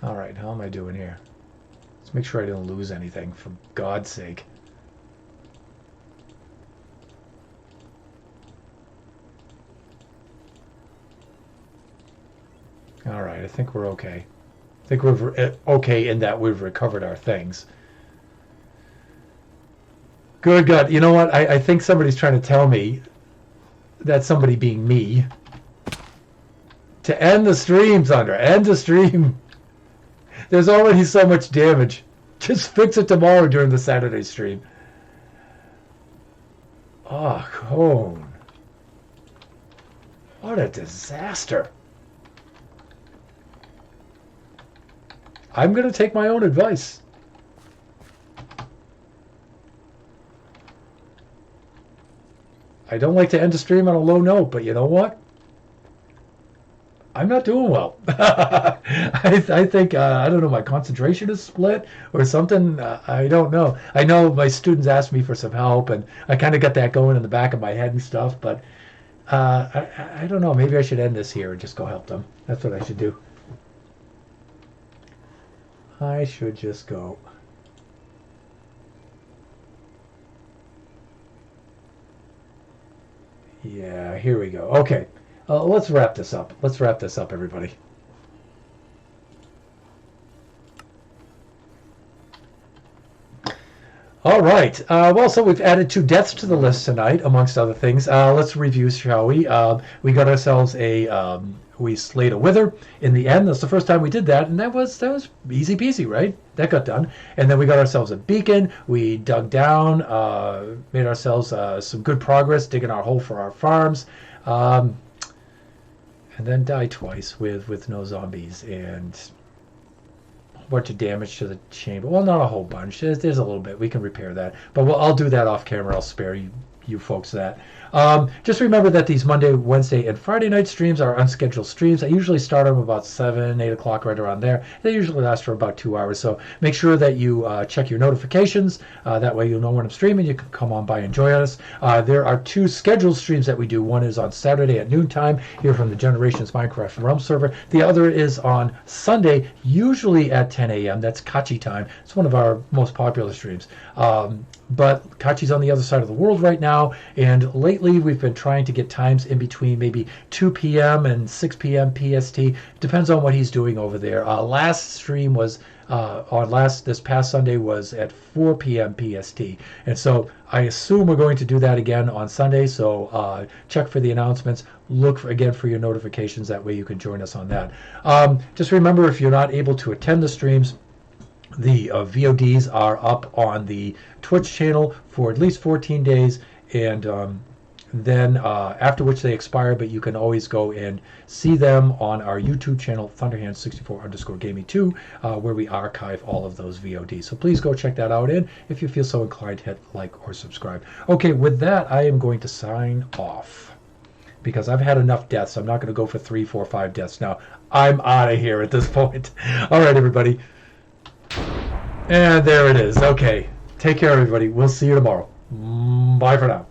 All right, how am I doing here? Let's make sure I don't lose anything, for God's sake. All right, I think we're okay. I think we're okay in that we've recovered our things. Good God. You know what? I think somebody's trying to tell me that somebody being me to end the stream, Thunder. End the stream. There's already so much damage. Just fix it tomorrow during the Saturday stream. Oh, Cone. What a disaster. I'm going to take my own advice. I don't like to end a stream on a low note, but you know what? I'm not doing well. I think, I don't know, my concentration is split or something. I don't know. I know my students asked me for some help, and I kind of got that going in the back of my head and stuff, but I don't know. Maybe I should end this here and just go help them. That's what I should do. I should just go. Yeah, here we go. Okay, let's wrap this up. Let's wrap this up, everybody. All right. Well, so we've added 2 deaths to the list tonight, amongst other things. Let's review, shall we? We got ourselves we slayed a wither in the end. That's the first time we did that, and that was easy peasy, right? That got done. And then we got ourselves a beacon. We dug down, made ourselves some good progress, digging our hole for our farms, and then died twice with no zombies and a bunch of damage to the chamber. Well, not a whole bunch. There's a little bit. We can repair that, but I'll do that off camera. I'll spare you folks that. Just remember that these Monday, Wednesday, and Friday night streams are unscheduled streams. I usually start them about 7, 8 o'clock, right around there. They usually last for about 2 hours, so make sure that you check your notifications. That way you'll know when I'm streaming. You can come on by and join us. There are 2 scheduled streams that we do. One is on Saturday at noontime here from the Generations Minecraft Realm server. The other is on Sunday, usually at 10 a.m. That's Kachi time. It's one of our most popular streams. But Kachi's on the other side of the world right now, and lately we've been trying to get times in between maybe 2 p.m. and 6 p.m. PST. Depends on what he's doing over there. Last stream was this past Sunday was at 4 p.m. PST, and so I assume we're going to do that again on Sunday. So check for the announcements. Look again for your notifications. That way you can join us on that. Just remember, if you're not able to attend the streams, the VODs are up on the Twitch channel for at least 14 days, and then after which they expire, but you can always go and see them on our YouTube channel, Thunderhand64_Gaming2, where we archive all of those VODs. So please go check that out, and if you feel so inclined, hit like or subscribe. Okay, with that, I am going to sign off because I've had enough deaths. I'm not going to go for 3, 4, 5 deaths now. I'm out of here at this point. All right, everybody. And there it is. Okay, take care, everybody. We'll see you tomorrow. Bye for now.